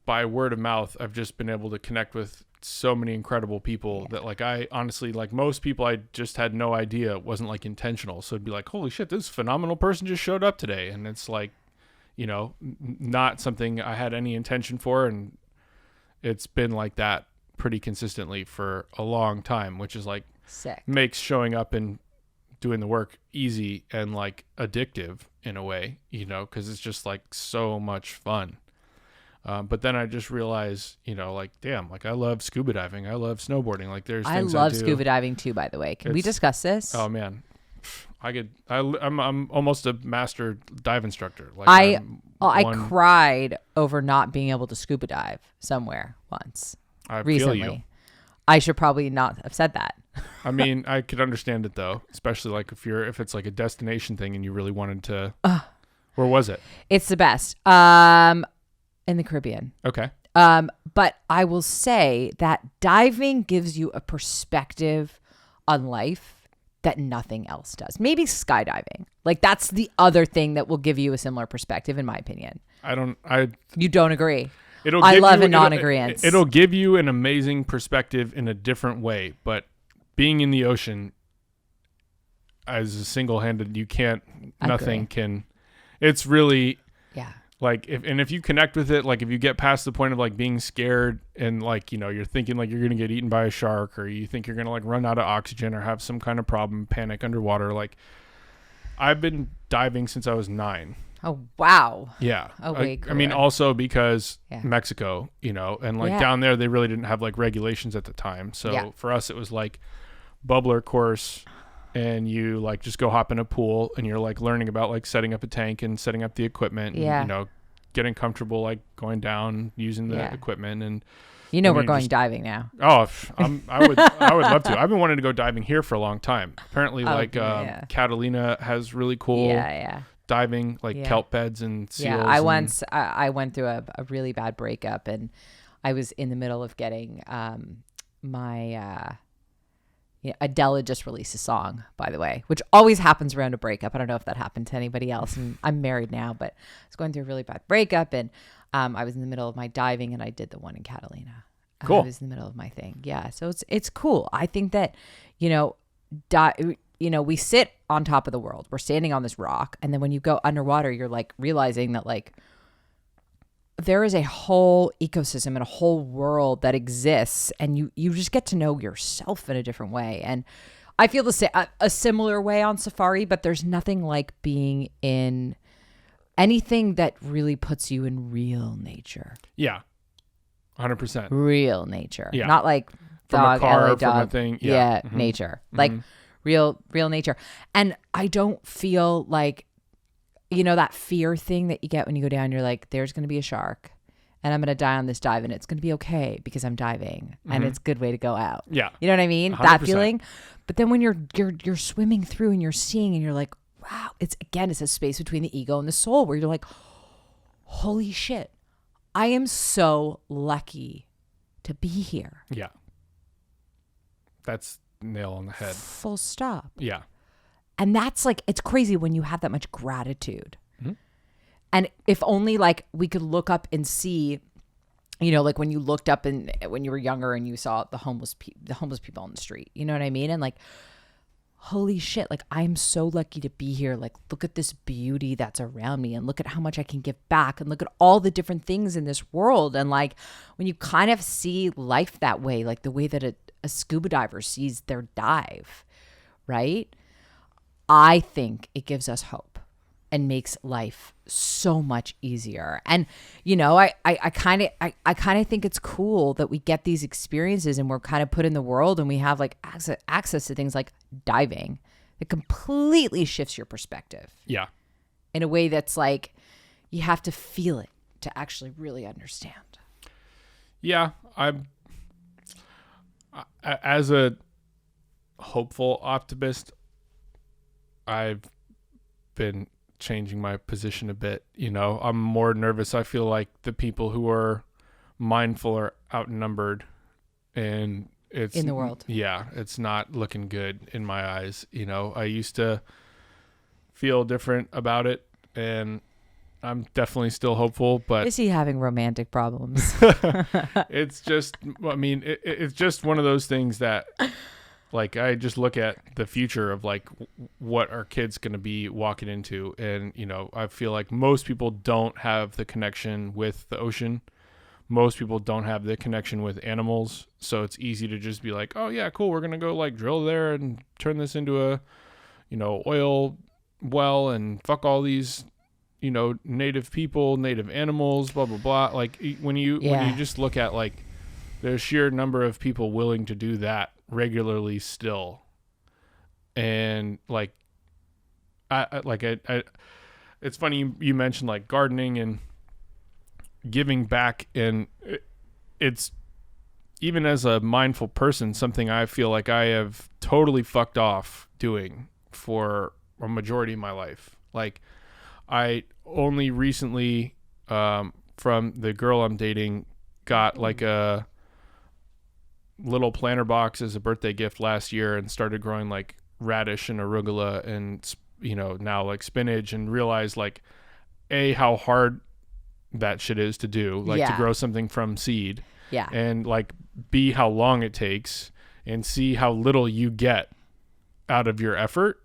Speaker 2: by word of mouth, I've just been able to connect with so many incredible people that like, I honestly, like most people, I just had no idea it wasn't like intentional. So it'd be like, holy shit, this phenomenal person just showed up today. And it's like, not something I had any intention for. And it's been like that pretty consistently for a long time, which is like
Speaker 3: sick.
Speaker 2: Makes showing up and doing the work easy and like addictive in a way, because it's just like so much fun. But then I just realized, like, damn, like I love scuba diving. I love snowboarding. Like there's things I love
Speaker 3: scuba diving too, by the way. Can we discuss this?
Speaker 2: Oh man. I'm almost a master dive instructor. Like
Speaker 3: I cried over not being able to scuba dive somewhere once recently.
Speaker 2: Feel you.
Speaker 3: I should probably not have said that.
Speaker 2: I could understand it though, especially like if it's like a destination thing and you really wanted to. Where was it?
Speaker 3: It's the best. In the Caribbean.
Speaker 2: Okay.
Speaker 3: But I will say that diving gives you a perspective on life that nothing else does. Maybe skydiving. Like that's the other thing that will give you a similar perspective, in my opinion. You don't agree? I love a non-agreeance.
Speaker 2: It'll give you an amazing perspective in a different way, but being in the ocean as a single-handed, it's really,
Speaker 3: yeah.
Speaker 2: Like if you connect with it, like if you get past the point of like being scared and like, you're thinking like you're going to get eaten by a shark or you think you're going to like run out of oxygen or have some kind of problem, panic underwater. Like I've been diving since I was 9.
Speaker 3: Oh, wow.
Speaker 2: Yeah.
Speaker 3: Oh, way cooler.
Speaker 2: Also because Mexico, and like down there, they really didn't have like regulations at the time. So for us, it was like bubbler course and you like just go hop in a pool and you're like learning about like setting up a tank and setting up the equipment and, getting comfortable, like going down, using the equipment. And
Speaker 3: You know,
Speaker 2: when
Speaker 3: we're
Speaker 2: you're
Speaker 3: going
Speaker 2: just-
Speaker 3: diving now.
Speaker 2: Oh, I would love to. I've been wanting to go diving here for a long time. Apparently,
Speaker 3: yeah.
Speaker 2: Catalina has really cool
Speaker 3: Yeah.
Speaker 2: diving, like
Speaker 3: Yeah.
Speaker 2: kelp beds and seals.
Speaker 3: Yeah, I went through a really bad breakup, and I was in the middle of getting Adele just released a song, by the way, which always happens around a breakup. I don't know if that happened to anybody else, and I'm married now, but I was going through a really bad breakup, and I was in the middle of my diving, and I did the one in Catalina.
Speaker 2: Cool.
Speaker 3: I was in the middle of my thing. Yeah, so it's cool. I think that we sit on top of the world. We're standing on this rock, and then when you go underwater, you're like realizing that like there is a whole ecosystem and a whole world that exists, and you just get to know yourself in a different way. And I feel a similar way on safari, but there's nothing like being in anything that really puts you in real nature.
Speaker 2: Yeah, 100%.
Speaker 3: Real nature.
Speaker 2: Yeah.
Speaker 3: Not like
Speaker 2: From
Speaker 3: dog,
Speaker 2: a car,
Speaker 3: LA
Speaker 2: from a
Speaker 3: dog.
Speaker 2: thing.
Speaker 3: Yeah,
Speaker 2: Mhm.
Speaker 3: nature. Like real nature. And I don't feel like, that fear thing that you get when you go down, you're like, there's going to be a shark and I'm going to die on this dive, and it's going to be okay because I'm diving and it's a good way to go out.
Speaker 2: Yeah.
Speaker 3: You know what I mean?
Speaker 2: 100%.
Speaker 3: That feeling. But then when you're swimming through and you're seeing and you're like, wow, it's a space between the ego and the soul where you're like, holy shit, I am so lucky to be here.
Speaker 2: Yeah. That's nail on the head.
Speaker 3: Full stop.
Speaker 2: Yeah.
Speaker 3: And that's like, it's crazy when you have that much gratitude.
Speaker 2: Mm-hmm.
Speaker 3: And if only like we could look up and see, like when you looked up and when you were younger and you saw the homeless people on the street, you know what I mean? And like, holy shit, like I'm so lucky to be here. Like, look at this beauty that's around me and look at how much I can give back and look at all the different things in this world. And like, when you kind of see life that way, like the way that a scuba diver sees their dive, right? I think it gives us hope and makes life so much easier. And I kind of think it's cool that we get these experiences and we're kind of put in the world and we have like access to things like diving. It completely shifts your perspective.
Speaker 2: Yeah.
Speaker 3: In a way that's like you have to feel it to actually really understand.
Speaker 2: Yeah, as a hopeful optimist, I've been changing my position a bit. I'm more nervous. I feel like the people who are mindful are outnumbered, and it's
Speaker 3: in the world.
Speaker 2: Yeah, it's not looking good in my eyes. I used to feel different about it, and I'm definitely still hopeful, but
Speaker 3: Is he having romantic problems?
Speaker 2: it's just, it's just one of those things that, like, I just look at the future of like what our kids going to be walking into. And, I feel like most people don't have the connection with the ocean. Most people don't have the connection with animals. So it's easy to just be like, oh yeah, cool. We're going to go like drill there and turn this into a, oil well and fuck all these, native people, native animals, blah, blah, blah. Like when you just look at like the sheer number of people willing to do that regularly still. And like, I it's funny you mentioned like gardening and giving back, and it's, even as a mindful person, something I feel like I have totally fucked off doing for a majority of my life. Like I only recently, from the girl I'm dating, got like a little planter box as a birthday gift last year and started growing like radish and arugula and, now like spinach, and realized like how hard that shit is to do, like to grow something from seed.
Speaker 3: Yeah.
Speaker 2: And like B, how long it takes, and C, how little you get out of your effort.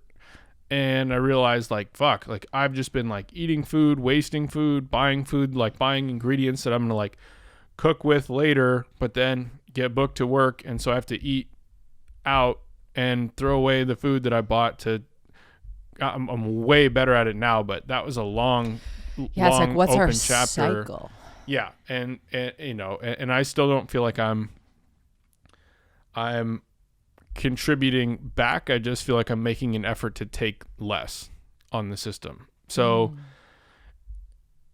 Speaker 2: And I realized like, fuck, like I've just been like eating food, wasting food, buying ingredients that I'm going to like cook with later, but then get booked to work. And so I have to eat out and throw away the food that I bought I'm way better at it now, but that was a long
Speaker 3: It's like, what's our
Speaker 2: open chapter.
Speaker 3: cycle?
Speaker 2: Yeah. And I still don't feel like I'm contributing back. I just feel like I'm making an effort to take less on the system. So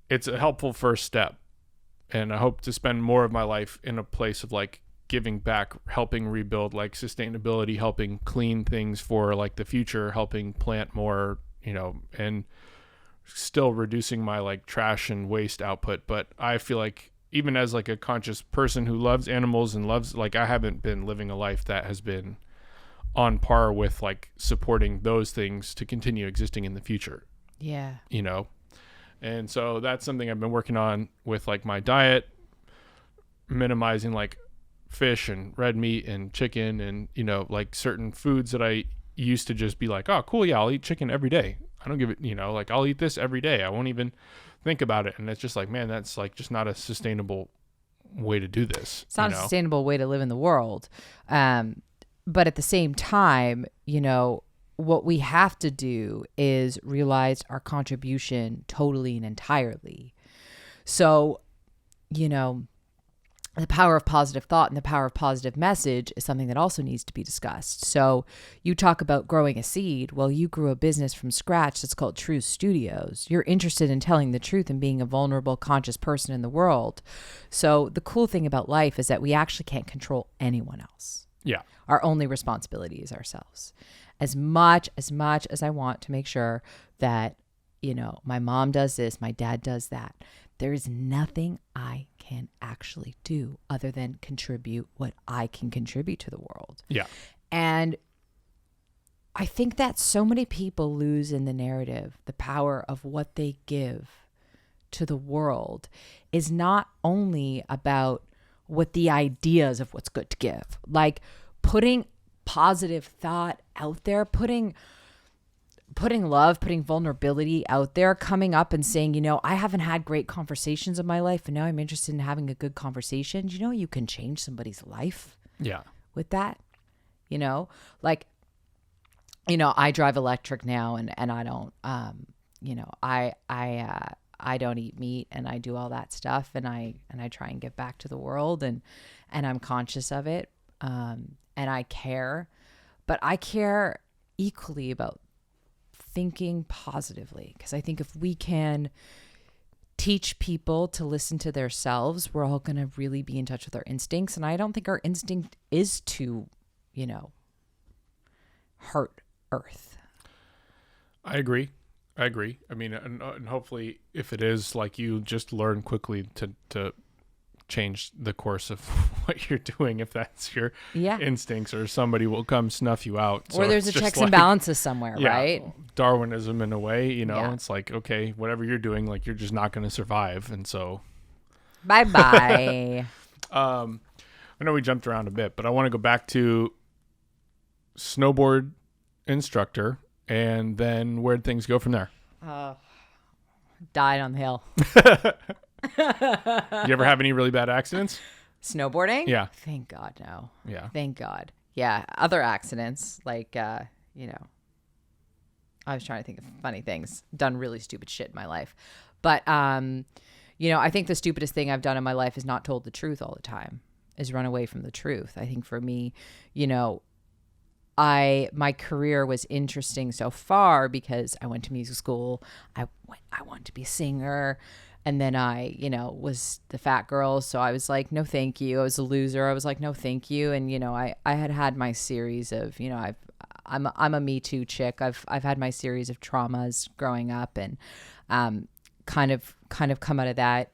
Speaker 2: it's a helpful first step. And I hope to spend more of my life in a place of like giving back, helping rebuild, like sustainability, helping clean things for like the future, helping plant more, and still reducing my like trash and waste output. But I feel like even as like a conscious person who loves animals and loves, like, I haven't been living a life that has been on par with like supporting those things to continue existing in the future.
Speaker 3: Yeah.
Speaker 2: And so that's something I've been working on with like my diet, minimizing like fish and red meat and chicken and, like certain foods that I used to just be like, oh, cool. Yeah, I'll eat chicken every day. I don't give it, like I'll eat this every day. I won't even think about it. And it's just like, man, that's like just not a sustainable way to do this.
Speaker 3: It's not a sustainable way to live in the world. But at the same time, what we have to do is realize our contribution totally and entirely. So, the power of positive thought and the power of positive message is something that also needs to be discussed. So you talk about growing a seed. Well, you grew a business from scratch that's called True Studios. You're interested in telling the truth and being a vulnerable, conscious person in the world. So the cool thing about life is that we actually can't control anyone else.
Speaker 2: Yeah.
Speaker 3: Our only responsibility is ourselves. As much as I want to make sure that, my mom does this, my dad does that, there is nothing I can actually do other than contribute what I can contribute to the world.
Speaker 2: Yeah.
Speaker 3: And I think that so many people lose in the narrative the power of what they give to the world is not only about what the ideas of what's good to give, like putting positive thought out there, putting love, putting vulnerability out there, coming up and saying, I haven't had great conversations in my life and now I'm interested in having a good conversation. You can change somebody's life.
Speaker 2: Yeah.
Speaker 3: With that, I drive electric now and I don't, I don't eat meat and I do all that stuff and I try and give back to the world and I'm conscious of it. And I care, but I care equally about thinking positively, because I think if we can teach people to listen to themselves, we're all going to really be in touch with our instincts. And I don't think our instinct is to, hurt Earth.
Speaker 2: I agree. I mean, and hopefully if it is, like, you just learn quickly to change the course of what you're doing, if that's your instincts, or somebody will come snuff you out.
Speaker 3: Or there's a checks and balances somewhere, right?
Speaker 2: Darwinism in a way, it's like, okay, whatever you're doing, like, you're just not going to survive. And so
Speaker 3: bye-bye.
Speaker 2: I know we jumped around a bit, but I want to go back to snowboard instructor, and then where'd things go from there?
Speaker 3: Died on the hill.
Speaker 2: You ever have any really bad accidents?
Speaker 3: Snowboarding?
Speaker 2: Yeah.
Speaker 3: Thank God, no.
Speaker 2: Yeah.
Speaker 3: Thank God. Yeah. Other accidents, like, I was trying to think of funny things. Done really stupid shit in my life. But, I think the stupidest thing I've done in my life is not told the truth all the time, is run away from the truth. I think for me, my career was interesting so far because I went to music school. I wanted to be a singer. And then I, was the fat girl. So I was like, no, thank you. I was a loser. I was like, no, thank you. And, I had my series of, I'm a Me Too chick. I've had my series of traumas growing up and kind of come out of that,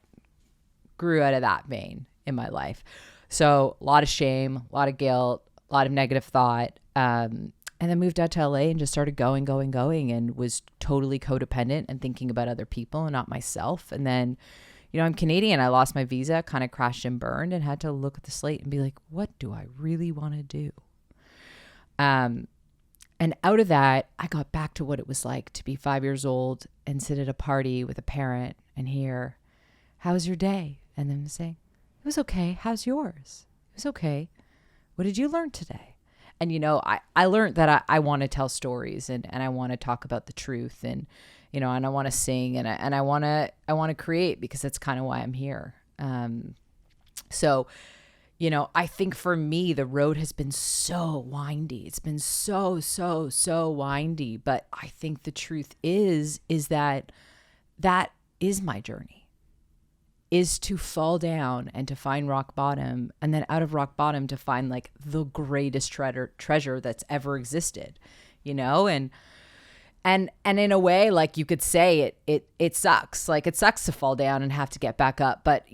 Speaker 3: grew out of that vein in my life. So a lot of shame, a lot of guilt, a lot of negative thought. And then moved out to LA and just started going, and was totally codependent and thinking about other people and not myself. And then, I'm Canadian. I lost my visa, kind of crashed and burned, and had to look at the slate and be like, what do I really want to do? And out of that, I got back to what it was like to be 5 years old and sit at a party with a parent and hear, how's your day? And then say, it was okay. How's yours? It was okay. What did you learn today? And, I learned that I want to tell stories and I want to talk about the truth and, and I want to sing and I want to create, because that's kind of why I'm here. So, I think for me, the road has been so windy. It's been so windy. But I think the truth is that is my journey. is to fall down and to find rock bottom, and then out of rock bottom to find like the greatest treasure that's ever existed, and in a way, like you could say it sucks. Like it sucks to fall down and have to get back up. But,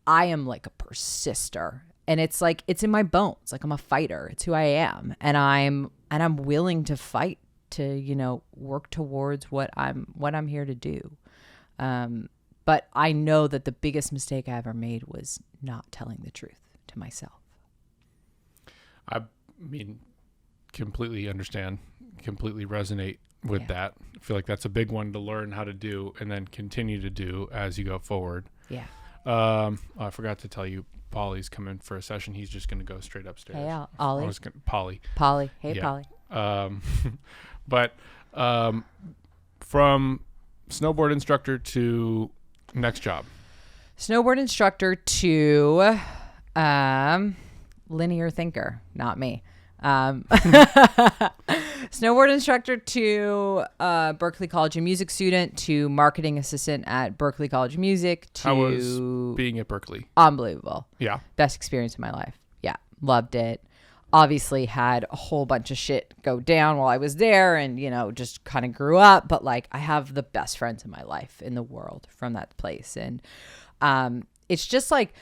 Speaker 3: I am like a persister, and it's like, it's in my bones. Like I'm a fighter. It's who I am. And I'm willing to fight to, work towards what I'm here to do. But I know that the biggest mistake I ever made was not telling the truth to myself.
Speaker 2: I mean, completely understand, completely resonate with that. I feel like that's a big one to learn how to do and then continue to do as you go forward.
Speaker 3: Yeah.
Speaker 2: I forgot to tell you, Polly's coming for a session. He's just going to go straight upstairs.
Speaker 3: Hey, Ollie.
Speaker 2: Polly.
Speaker 3: Polly. Hey,
Speaker 2: Yeah.
Speaker 3: Polly.
Speaker 2: But from snowboard instructor to next job.
Speaker 3: Snowboard instructor to linear thinker, not me. Snowboard instructor to Berklee College of Music student to marketing assistant at Berklee College of Music to
Speaker 2: How was being at Berklee?
Speaker 3: Unbelievable.
Speaker 2: Yeah.
Speaker 3: Best experience of my life. Yeah. Loved it. Obviously had a whole bunch of shit go down while I was there and, just kind of grew up. But like I have the best friends in my life in the world from that place. And it's just like,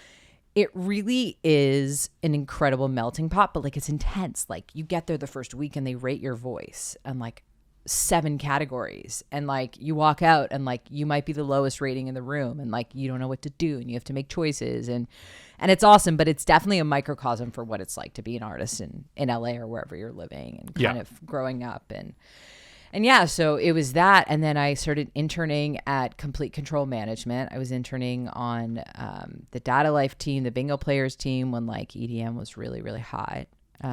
Speaker 3: it really is an incredible melting pot, but like it's intense. Like you get there the first week and they rate your voice and like 7 categories, and like you walk out and like you might be the lowest rating in the room, and like you don't know what to do and you have to make choices, and it's awesome, but it's definitely a microcosm for what it's like to be an artist in LA or wherever you're living and kind of growing up. And yeah, so it was that. And then I started interning at Complete Control Management. I was interning on the Data Life team, the bingo players team, when like EDM was really, really hot.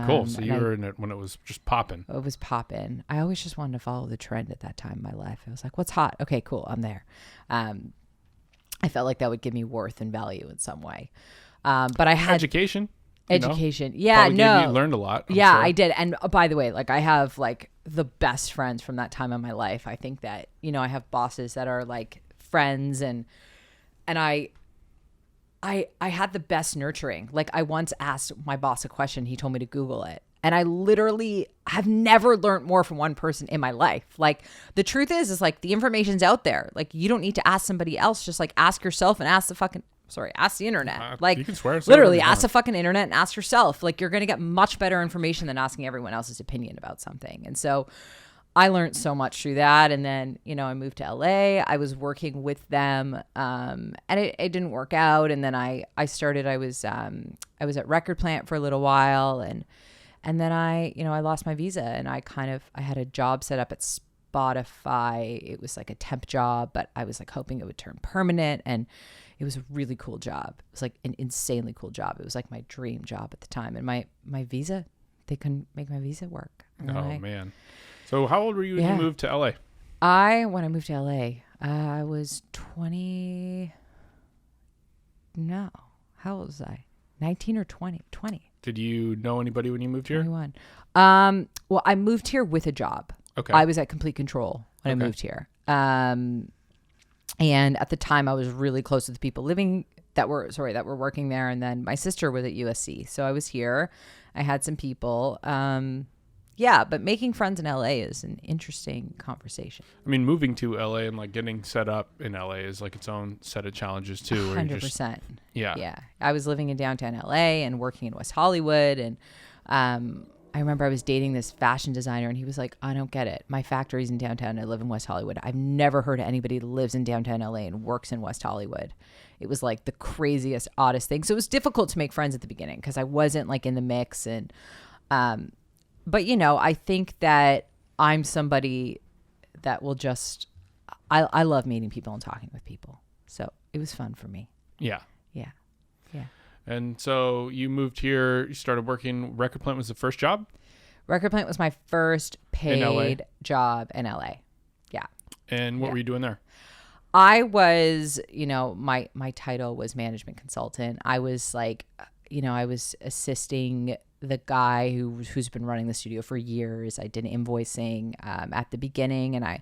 Speaker 2: Cool. So you were in it when it was just popping.
Speaker 3: It was popping. I always just wanted to follow the trend at that time in my life. I was like, what's hot? Okay, cool. I'm there. I felt like that would give me worth and value in some way. But I had
Speaker 2: education.
Speaker 3: Yeah, no.
Speaker 2: You learned a lot. I'm
Speaker 3: sure.
Speaker 2: I
Speaker 3: did. And by the way, like I have like the best friends from that time in my life. I think that, I have bosses that are like friends, and I had the best nurturing. Like I once asked my boss a question, he told me to Google it. And I literally have never learned more from one person in my life. Like the truth is like the information's out there. Like you don't need to ask somebody else. Just like ask yourself and ask the internet. Like
Speaker 2: you can swear
Speaker 3: literally ask the fucking internet and ask yourself. Like you're going to get much better information than asking everyone else's opinion about something. And so I learned so much through that. And then, I moved to LA. I was working with them and it didn't work out. And then I was at Record Plant for a little while. And then I lost my visa, and I had a job set up at Spotify. It was like a temp job, but I was like hoping it would turn permanent, and it was a really cool job. It was like an insanely cool job. It was like my dream job at the time. And my visa, they couldn't make my visa work.
Speaker 2: Man. So how old were you when you moved to LA?
Speaker 3: When I moved to LA, I was 20. No. How old was I? 19 or 20? 20.
Speaker 2: Did you know anybody when you moved here?
Speaker 3: 21. Well, I moved here with a job.
Speaker 2: Okay.
Speaker 3: I was at Complete Control when I moved here. And at the time I was really close to the people that were working there. And then my sister was at USC. So I was here. I had some people. But making friends in LA is an interesting conversation.
Speaker 2: I mean, moving to LA and like getting set up in LA is like its own set of challenges too.
Speaker 3: 100%.
Speaker 2: Yeah.
Speaker 3: I was living in downtown LA and working in West Hollywood. And I remember I was dating this fashion designer, and he was like, I don't get it. My factory's in downtown. I live in West Hollywood. I've never heard of anybody that lives in downtown LA and works in West Hollywood. It was like the craziest, oddest thing. So it was difficult to make friends at the beginning because I wasn't like in the mix. And, but I think that I'm somebody that will just, I love meeting people and talking with people. So it was fun for me.
Speaker 2: Yeah.
Speaker 3: Yeah. Yeah.
Speaker 2: And so you moved here, you started working, Record Plant was the first job?
Speaker 3: Record Plant was my first paid job in LA. Yeah.
Speaker 2: And what were you doing there?
Speaker 3: I was, my title was management consultant. I was like, I was assisting the guy who's been running the studio for years. I did invoicing at the beginning, and I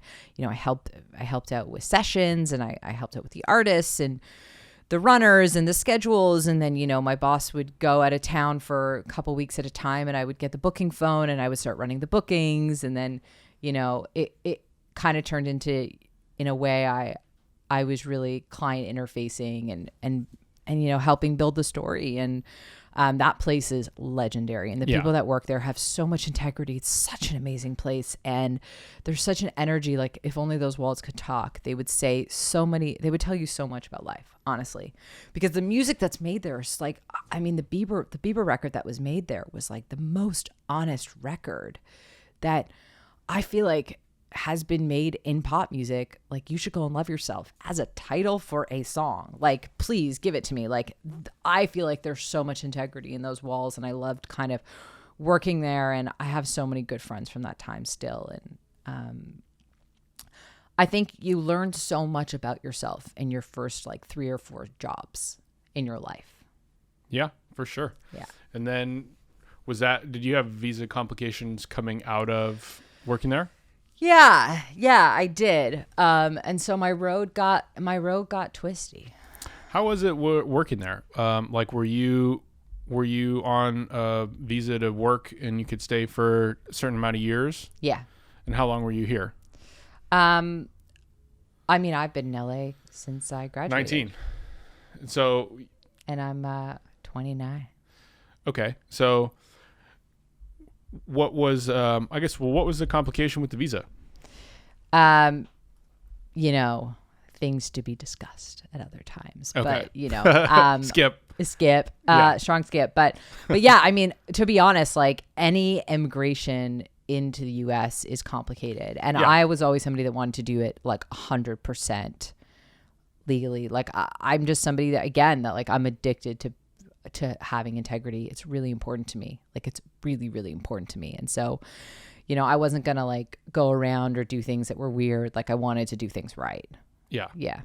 Speaker 3: helped out with sessions, and I helped out with the artists and the runners and the schedules. And then, my boss would go out of town for a couple weeks at a time, and I would get the booking phone and I would start running the bookings. And then, it kind of turned into, in a way, I was really client interfacing and helping build the story. And that place is legendary, and the people that work there have so much integrity. It's such an amazing place, and there's such an energy. Like, if only those walls could talk, they would say they would tell you so much about life, honestly, because the music that's made there is like, I mean, the Bieber record that was made there was like the most honest record that I feel like has been made in pop music. Like, You Should Go and Love Yourself as a title for a song. Like, please give it to me. Like, I feel like there's so much integrity in those walls, and I loved kind of working there, and I have so many good friends from that time still. And I think you learn so much about yourself in your first like 3 or 4 jobs in your life.
Speaker 2: Yeah, for sure.
Speaker 3: Yeah.
Speaker 2: And then did you have visa complications coming out of working there?
Speaker 3: Yeah, I did. And so my road got twisty.
Speaker 2: How was it working there? Like, were you on a visa to work and you could stay for a certain amount of years?
Speaker 3: Yeah.
Speaker 2: And how long were you here?
Speaker 3: I mean, I've been in LA since I graduated.
Speaker 2: 19. So.
Speaker 3: And I'm 29.
Speaker 2: Okay. So what was, what was the complication with the visa?
Speaker 3: Things to be discussed at other times,
Speaker 2: okay.
Speaker 3: But skip, strong skip. But yeah, I mean, to be honest, like, any immigration into the US is complicated. And I was always somebody that wanted to do it like 100% legally. Like, I'm just somebody that, again, that like, I'm addicted to having integrity. It's really important to me. Like, it's really, really important to me. And so, I wasn't going to like go around or do things that were weird. Like, I wanted to do things right.
Speaker 2: Yeah.
Speaker 3: Yeah.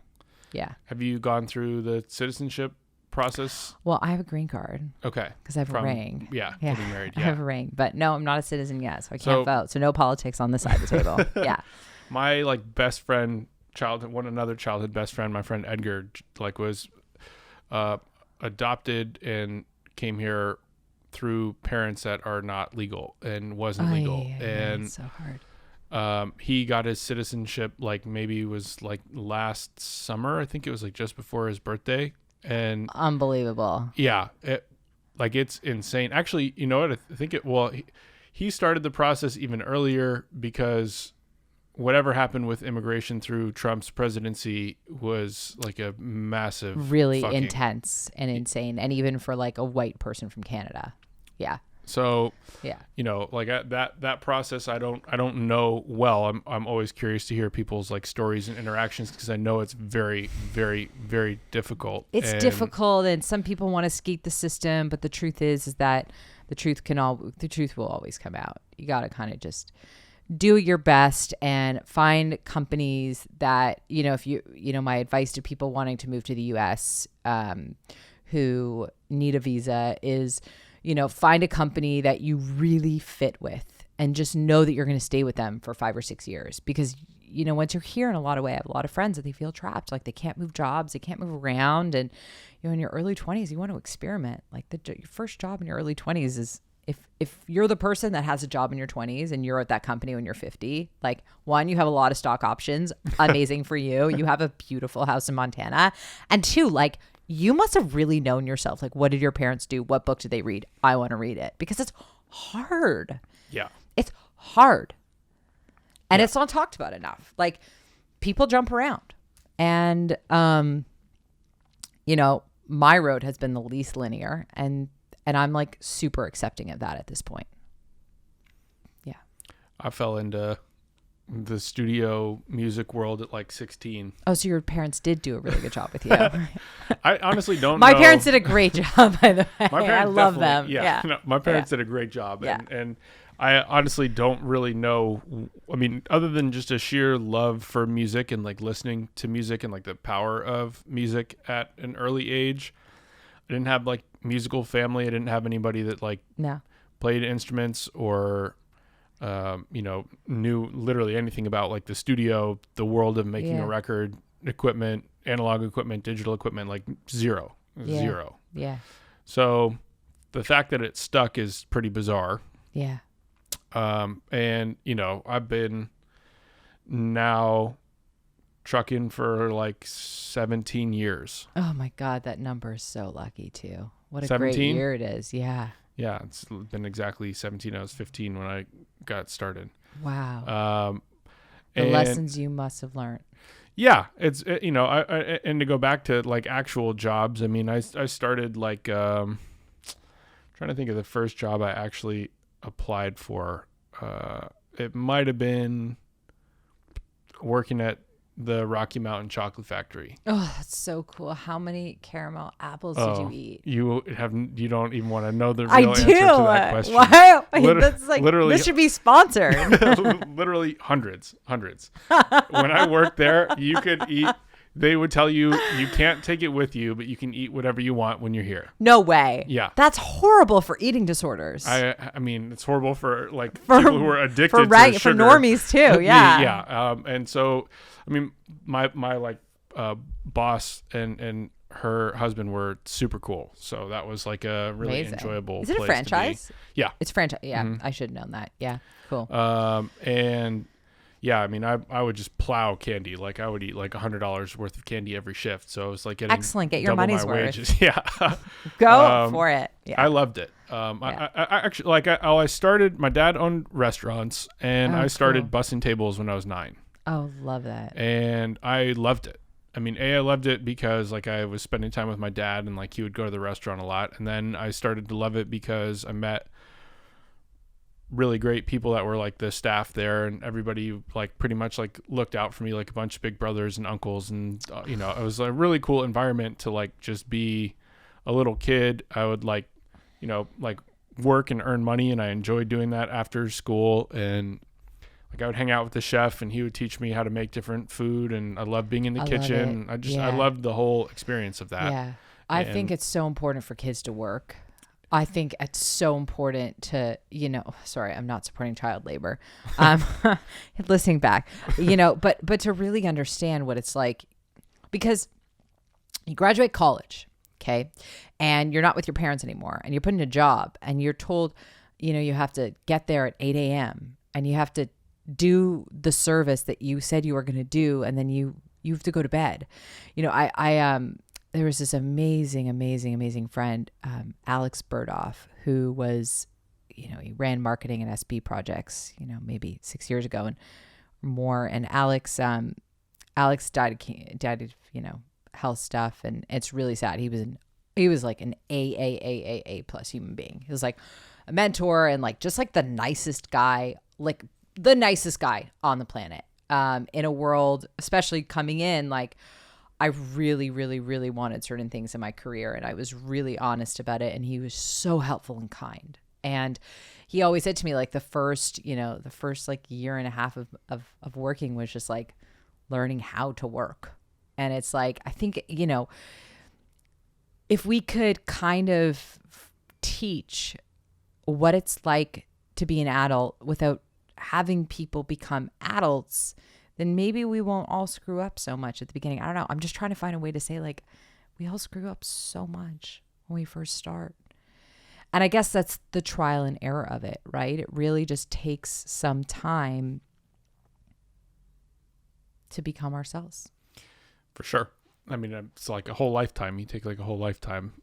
Speaker 3: Yeah.
Speaker 2: Have you gone through the citizenship process?
Speaker 3: Well, I have a green card.
Speaker 2: Okay.
Speaker 3: Because I have a ring.
Speaker 2: Yeah.
Speaker 3: Yeah.
Speaker 2: Getting married.
Speaker 3: I
Speaker 2: Yeah.
Speaker 3: have a ring. But no, I'm not a citizen yet, so I can't vote. So no politics on this side of the table. Yeah.
Speaker 2: My like best friend, another childhood best friend, my friend Edgar, like was adopted and came here through parents that are not legal and wasn't legal. And
Speaker 3: it's so hard.
Speaker 2: He got his citizenship like maybe it was like last summer. I think it was like just before his birthday. And
Speaker 3: unbelievable.
Speaker 2: Yeah, it's insane. Actually, you know what? I think he started the process even earlier because whatever happened with immigration through Trump's presidency was like a massive,
Speaker 3: really intense and insane, and even for like a white person from Canada. Yeah.
Speaker 2: So,
Speaker 3: yeah,
Speaker 2: like that process, I don't know well. I'm always curious to hear people's like stories and interactions because I know it's very, very, very difficult.
Speaker 3: It's difficult, and some people want to skate the system, but the truth is that the truth will always come out. You got to kind of just do your best and find companies that, if my advice to people wanting to move to the US who need a visa is, find a company that you really fit with and just know that you're going to stay with them for 5 or 6 years. Because, once you're here in a lot of ways, I have a lot of friends that they feel trapped. Like, they can't move jobs, they can't move around. And, in your early 20s, you want to experiment. Like, your first job in your early 20s is, if you're the person that has a job in your 20s and you're at that company when you're 50, like, one, you have a lot of stock options. Amazing for you. You have a beautiful house in Montana. And 2, like, you must have really known yourself. Like, what did your parents do? What book did they read? I want to read it, because it's hard.
Speaker 2: Yeah.
Speaker 3: It's hard. And it's not talked about enough. Like, people jump around. And, my road has been the least linear, and I'm like super accepting of that at this point. Yeah.
Speaker 2: I fell into the studio music world at like 16.
Speaker 3: Oh, so your parents did do a really good job with you.
Speaker 2: I honestly don't
Speaker 3: know. My
Speaker 2: know.
Speaker 3: parents did a great job, by the way. I love them.
Speaker 2: Yeah. No, my parents did a great job. And I honestly don't really know. I mean, other than just a sheer love for music and like listening to music and like the power of music at an early age, I didn't have like musical family. I didn't have anybody that like played instruments or, knew literally anything about like the studio, the world of making a record, equipment, analog equipment, digital equipment, like zero.
Speaker 3: Yeah.
Speaker 2: So the fact that it stuck is pretty bizarre.
Speaker 3: Yeah.
Speaker 2: And I've been now trucking for like 17 years.
Speaker 3: Oh my God, that number is so lucky too. What a
Speaker 2: 17?
Speaker 3: great year it is. Yeah.
Speaker 2: Yeah, it's been exactly 17. I was 15 when I got started.
Speaker 3: Wow. The lessons you must have learned.
Speaker 2: Yeah, it's and to go back to like actual jobs. I mean, I started like trying to think of the first job I actually applied for. It might have been working at the Rocky Mountain Chocolate Factory.
Speaker 3: Oh, that's so cool. How many caramel apples did you eat?
Speaker 2: You don't even want to know the real answer to that question.
Speaker 3: Why? That's like, literally, this should be sponsored.
Speaker 2: Literally hundreds. When I worked there, you could eat. They would tell you can't take it with you, but you can eat whatever you want when you're here.
Speaker 3: No way.
Speaker 2: Yeah.
Speaker 3: That's horrible for eating disorders.
Speaker 2: I mean, it's horrible for people who are addicted to sugar.
Speaker 3: For normies too. Yeah.
Speaker 2: Yeah. And so, I mean, my like boss and her husband were super cool. So that was like a really
Speaker 3: Amazing.
Speaker 2: Enjoyable
Speaker 3: Is it
Speaker 2: place
Speaker 3: a franchise?
Speaker 2: to be. Yeah.
Speaker 3: It's a franchise. Yeah. I should have known that. Yeah. Cool.
Speaker 2: And yeah, I mean, I would just plow candy. Like I would eat like $100 worth of candy every shift. So it was like getting
Speaker 3: excellent. Get your
Speaker 2: double
Speaker 3: money's
Speaker 2: my
Speaker 3: worth.
Speaker 2: Wages. Yeah.
Speaker 3: Go for it. Yeah.
Speaker 2: I loved it. I actually I started. My dad owned restaurants, and I started bussing tables when I was 9.
Speaker 3: Oh, love that.
Speaker 2: And I loved it. I mean, I loved it because like I was spending time with my dad, and like he would go to the restaurant a lot. And then I started to love it because I met really great people that were like the staff there, and everybody like pretty much like looked out for me like a bunch of big brothers and uncles, and it was a really cool environment to like just be a little kid. I would like like work and earn money, and I enjoyed doing that after school. And like I would hang out with the chef, and he would teach me how to make different food, and I loved being in the kitchen. I loved the whole experience of that.
Speaker 3: Yeah. I think it's so important for kids to work. I think it's so important to, sorry, I'm not supporting child labor. Listening back, but to really understand what it's like, because you graduate college, okay, and you're not with your parents anymore, and you're put in a job, and you're told, you have to get there at 8 a.m. and you have to do the service that you said you were going to do, and then you have to go to bed. There was this amazing friend, Alex Burdoff, who was, he ran marketing and SB projects, maybe 6 years ago and more. And Alex died of, health stuff. And it's really sad. He was like an A plus human being. He was like a mentor and like, just like the nicest guy on the planet, in a world, especially coming in, like, I really, really, really wanted certain things in my career, and I was really honest about it. And he was so helpful and kind. And he always said to me, like the first like year and a half of working was just like learning how to work. And it's like, I think, if we could kind of teach what it's like to be an adult without having people become adults, then maybe we won't all screw up so much at the beginning. I don't know. I'm just trying to find a way to say, like, we all screw up so much when we first start. And I guess that's the trial and error of it, right? It really just takes some time to become ourselves.
Speaker 2: For sure. I mean, it's like a whole lifetime. You take like a whole lifetime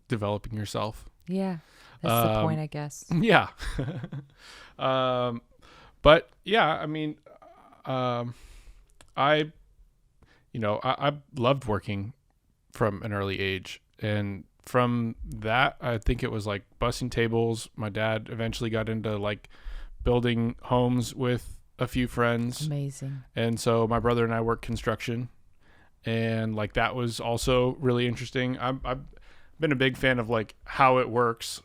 Speaker 2: developing yourself.
Speaker 3: Yeah. That's the point, I guess.
Speaker 2: Yeah. But yeah, I mean, I loved working from an early age, and from that, I think it was like bussing tables. My dad eventually got into like building homes with a few friends.
Speaker 3: Amazing.
Speaker 2: And so my brother and I worked construction, and like that was also really interesting. I've been a big fan of like how it works.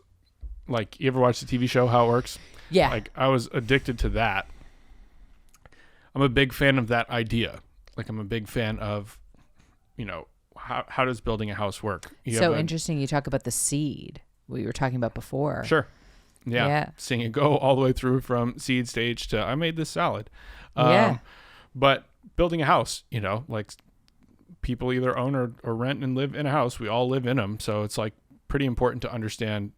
Speaker 2: Like, you ever watch the TV show How It Works?
Speaker 3: Yeah.
Speaker 2: Like, I was addicted to that. I'm a big fan of that idea. Like, I'm a big fan of, how does building a house work?
Speaker 3: So interesting. You talk about the seed, what you were talking about before.
Speaker 2: Sure. Yeah. Seeing it go all the way through from seed stage to I made this salad.
Speaker 3: Yeah.
Speaker 2: But building a house, you know, like people either own or rent and live in a house. We all live in them. So it's like pretty important to understand,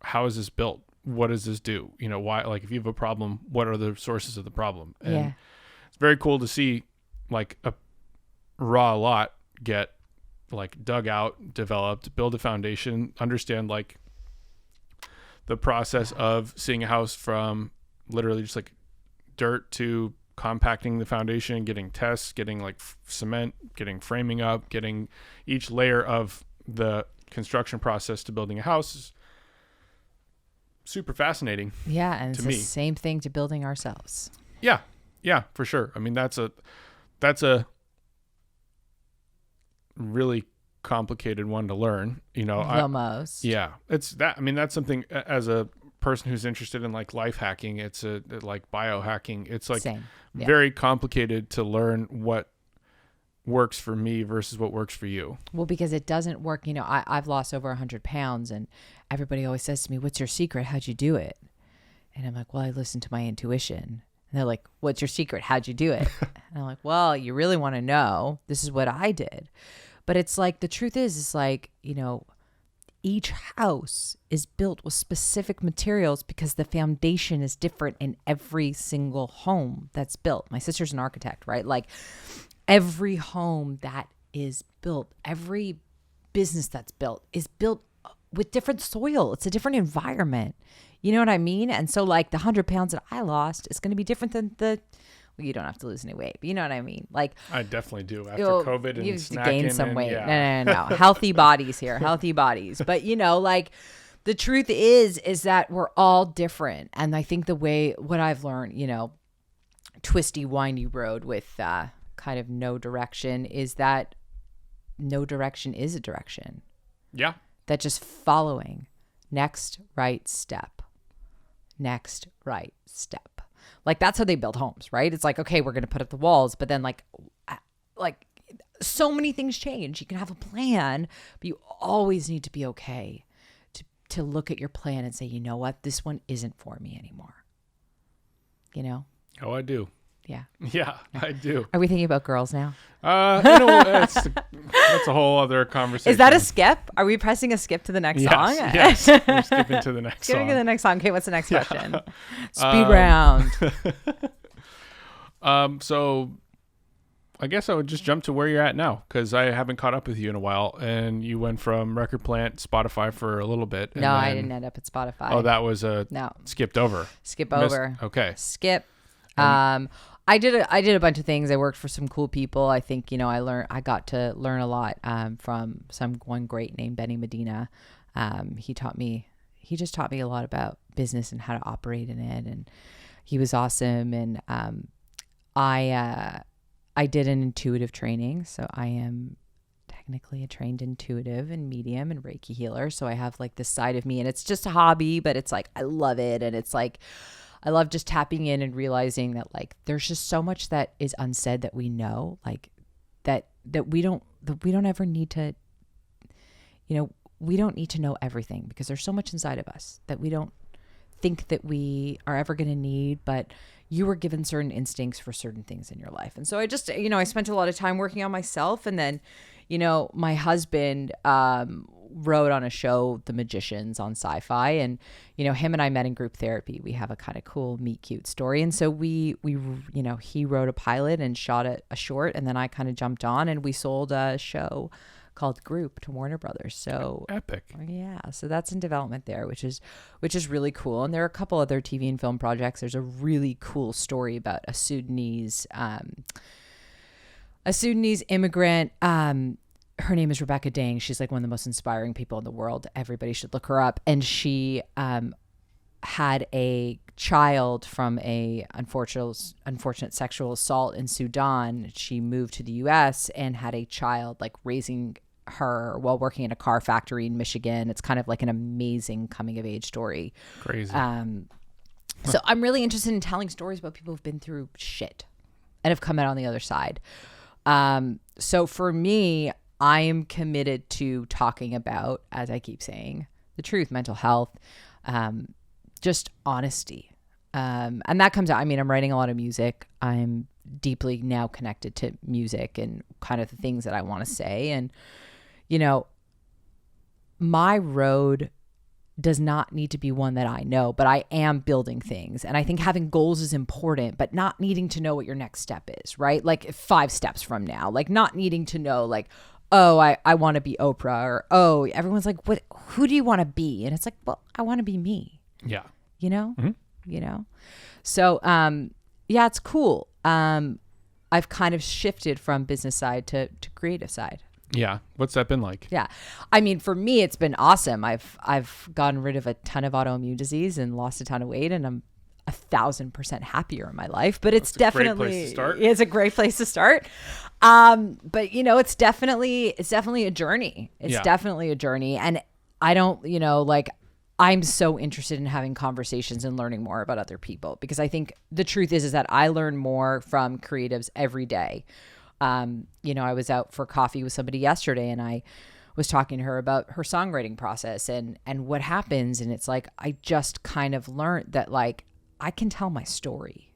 Speaker 2: how is this built? What does this do? You know, why, like if you have a problem, what are the sources of the problem? And it's very cool to see like a raw lot get like dug out, developed, build a foundation, understand like the process of seeing a house from literally just like dirt to compacting the foundation, getting tests, getting like cement, getting framing up, getting each layer of the construction process to building a house is super fascinating.
Speaker 3: Yeah, and it's
Speaker 2: to
Speaker 3: the
Speaker 2: me.
Speaker 3: same thing to building ourselves.
Speaker 2: Yeah, for sure. I mean, that's a really complicated one to learn. You know,
Speaker 3: Almost.
Speaker 2: it's that. I mean, that's something as a person who's interested in like life hacking. It's like biohacking. It's like very complicated to learn what works for me versus what works for you.
Speaker 3: Well, because it doesn't work. You know, I've lost over 100 pounds and everybody always says to me, what's your secret? How'd you do it? And I'm like, well, I listened to my intuition. And they're like, what's your secret? How'd you do it? And I'm like, well, you really want to know? This is what I did. But it's like, the truth is like, you know, each house is built with specific materials because the foundation is different in every single home that's built. My sister's an architect, right? Like every home that is built, every business that's built is built with different soil. It's a different environment. You know what I mean? And so like the 100 pounds that I lost is going to be different than well, you don't have to lose any weight, but you know what I mean? Like
Speaker 2: I definitely do after COVID and
Speaker 3: you have to
Speaker 2: snacking
Speaker 3: gain some weight.
Speaker 2: Yeah.
Speaker 3: No. Healthy bodies here, healthy bodies. But you know, like the truth is that we're all different. And I think what I've learned, you know, twisty, windy road with kind of no direction is that no direction is a direction.
Speaker 2: Yeah.
Speaker 3: That just following next right step. Like that's how they build homes, right? It's like, okay, we're going to put up the walls, but then like so many things change. You can have a plan, but you always need to be okay to look at your plan and say, you know what, this one isn't for me anymore. You know?
Speaker 2: Oh, I do.
Speaker 3: Yeah.
Speaker 2: Yeah, I do.
Speaker 3: Are we thinking about girls now?
Speaker 2: That's a whole other conversation.
Speaker 3: Is that a skip? Are we pressing a skip to the next song?
Speaker 2: Yes, we're skipping to the next song.
Speaker 3: Skipping to the next song. Okay, what's the next question? Speed round.
Speaker 2: So I guess I would just jump to where you're at now because I haven't caught up with you in a while. And you went from Record Plant, Spotify for a little bit.
Speaker 3: No, I didn't end up at Spotify.
Speaker 2: Oh, that was skipped over.
Speaker 3: Skip over.
Speaker 2: Okay.
Speaker 3: Skip. I did a bunch of things. I worked for some cool people. I think, you know, I got to learn a lot from one great named Benny Medina. He just taught me a lot about business and how to operate in it, and he was awesome. And I did an intuitive training, so I am technically a trained intuitive and medium and Reiki healer. So I have like this side of me, and it's just a hobby, but it's like I love it, and it's like I love just tapping in and realizing that like there's just so much that is unsaid that we know, like that we don't ever need to, you know, we don't need to know everything because there's so much inside of us that we don't think that we are ever going to need, but you were given certain instincts for certain things in your life. And so I just, you know, I spent a lot of time working on myself, and then, you know, my husband wrote on a show, The Magicians, on Sci-Fi, and you know, him and I met in group therapy. We have a kind of cool meet cute story, and so we you know, he wrote a pilot and shot a short, and then I kind of jumped on and we sold a show called Group to Warner Brothers. So
Speaker 2: epic.
Speaker 3: Yeah, so that's in development there, which is really cool. And there are a couple other TV and film projects. There's a really cool story about a Sudanese immigrant. Her name is Rebecca Dang. She's like one of the most inspiring people in the world. Everybody should look her up. And she had a child from a unfortunate sexual assault in Sudan. She moved to the U.S. and had a child, like raising her while working in a car factory in Michigan. It's kind of like an amazing coming of age story.
Speaker 2: Crazy.
Speaker 3: So I'm really interested in telling stories about people who've been through shit and have come out on the other side. So for me, I am committed to talking about, as I keep saying, the truth, mental health, just honesty. And that comes out. I mean, I'm writing a lot of music. I'm deeply now connected to music and kind of the things that I want to say. And, you know, my road does not need to be one that I know, but I am building things. And I think having goals is important, but not needing to know what your next step is, right? Like 5 steps from now, like not needing to know like, oh, I want to be Oprah, or, oh, everyone's like, what, who do you want to be? And it's like, well, I want to be me.
Speaker 2: Yeah.
Speaker 3: You know,
Speaker 2: Mm-hmm.
Speaker 3: you know? So, yeah, it's cool. I've kind of shifted from business side to creative side.
Speaker 2: Yeah. What's that been like?
Speaker 3: Yeah. I mean, for me, it's been awesome. I've gotten rid of a ton of autoimmune disease and lost a ton of weight, and I'm 1,000% happier in my life, but it's definitely, it's a great place to start. But you know, it's definitely a journey. It's definitely a journey. And I don't, you know, like, I'm so interested in having conversations and learning more about other people, because I think the truth is that I learn more from creatives every day. You know, I was out for coffee with somebody yesterday, and I was talking to her about her songwriting process and what happens. And it's like, I just kind of learned that, like, I can tell my story.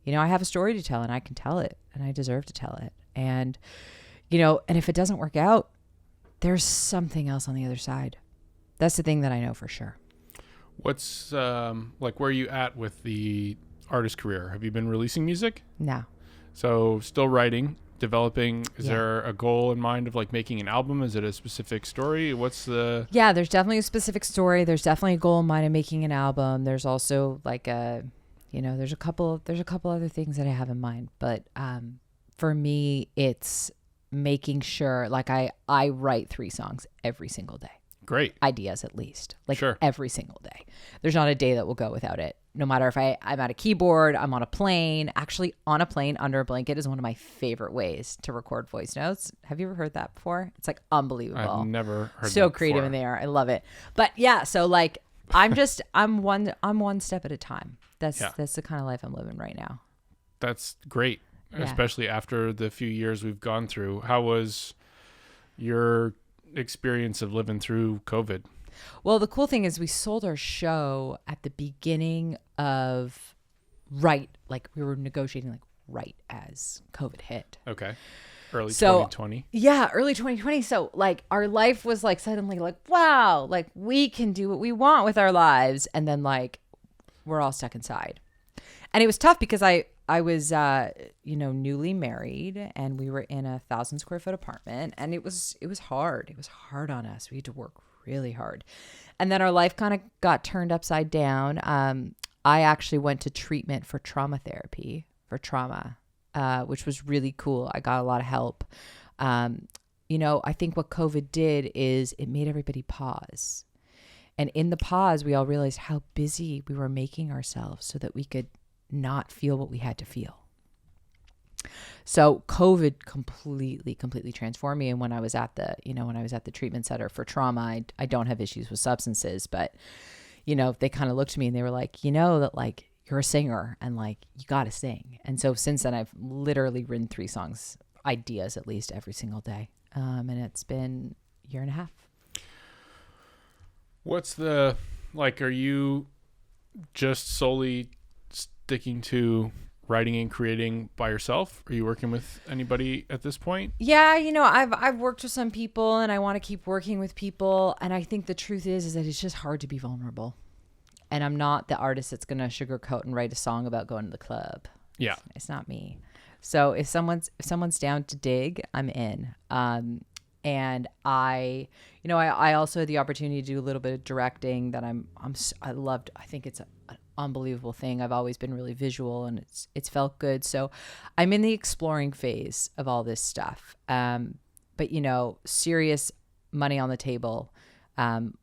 Speaker 3: You know, I have a story to tell, and I can tell it, and I deserve to tell it. And, you know, and if it doesn't work out, there's something else on the other side. That's the thing that I know for sure.
Speaker 2: What's like, where are you at with the artist career? Have you been releasing music?
Speaker 3: No.
Speaker 2: So still writing, developing. Is there a goal in mind of like making an album? Is it a specific story? What's the...
Speaker 3: Yeah, there's definitely a specific story. There's definitely a goal in mind of making an album. There's also like there's a couple other things that I have in mind. But for me, it's making sure, like, I write 3 songs every single day.
Speaker 2: Great.
Speaker 3: Ideas, at least, like
Speaker 2: sure.
Speaker 3: Every single day. There's not a day that will go without it. No matter if I'm at a keyboard, I'm on a plane. Actually, on a plane under a blanket is one of my favorite ways to record voice notes. Have you ever heard that before? It's like unbelievable.
Speaker 2: I've never heard
Speaker 3: so
Speaker 2: that
Speaker 3: creative
Speaker 2: before.
Speaker 3: in there. I love it. But yeah, so like I'm one step at a time. That's the kind of life I'm living right now.
Speaker 2: That's great. Yeah. Especially after the few years we've gone through. How was your experience of living through COVID?
Speaker 3: Well, the cool thing is we sold our show at the beginning of like we were negotiating like right as COVID hit.
Speaker 2: Okay. Early 2020.
Speaker 3: Yeah, early 2020. So like our life was like suddenly like, wow, like we can do what we want with our lives. And then like we're all stuck inside. And it was tough because I was, newly married, and we were in a 1,000 square foot apartment, and it was hard. It was hard on us. We had to work really hard. And then our life kind of got turned upside down. I actually went to treatment for trauma therapy for trauma, which was really cool. I got a lot of help. I think what COVID did is it made everybody pause. And in the pause, we all realized how busy we were making ourselves so that we could not feel what we had to feel. So COVID completely transformed me. And when I was at the treatment center for trauma, I don't have issues with substances, but they kind of looked at me and they were like, that like you're a singer and like you got to sing. And so since then I've literally written 3 songs, ideas at least every single day. And it's been a year and a half.
Speaker 2: What's are you just solely sticking to writing and creating by yourself? Are you working with anybody at this point?
Speaker 3: Yeah, I've worked with some people, and I want to keep working with people. And I think the truth is that it's just hard to be vulnerable. And I'm not the artist that's going to sugarcoat and write a song about going to the club.
Speaker 2: Yeah.
Speaker 3: It's not me. So if someone's down to dig, I'm in. And I also had the opportunity to do a little bit of directing that I loved. I think it's an unbelievable thing. I've always been really visual, and it's felt good. So I'm in the exploring phase of all this stuff. But serious money on the table. I'm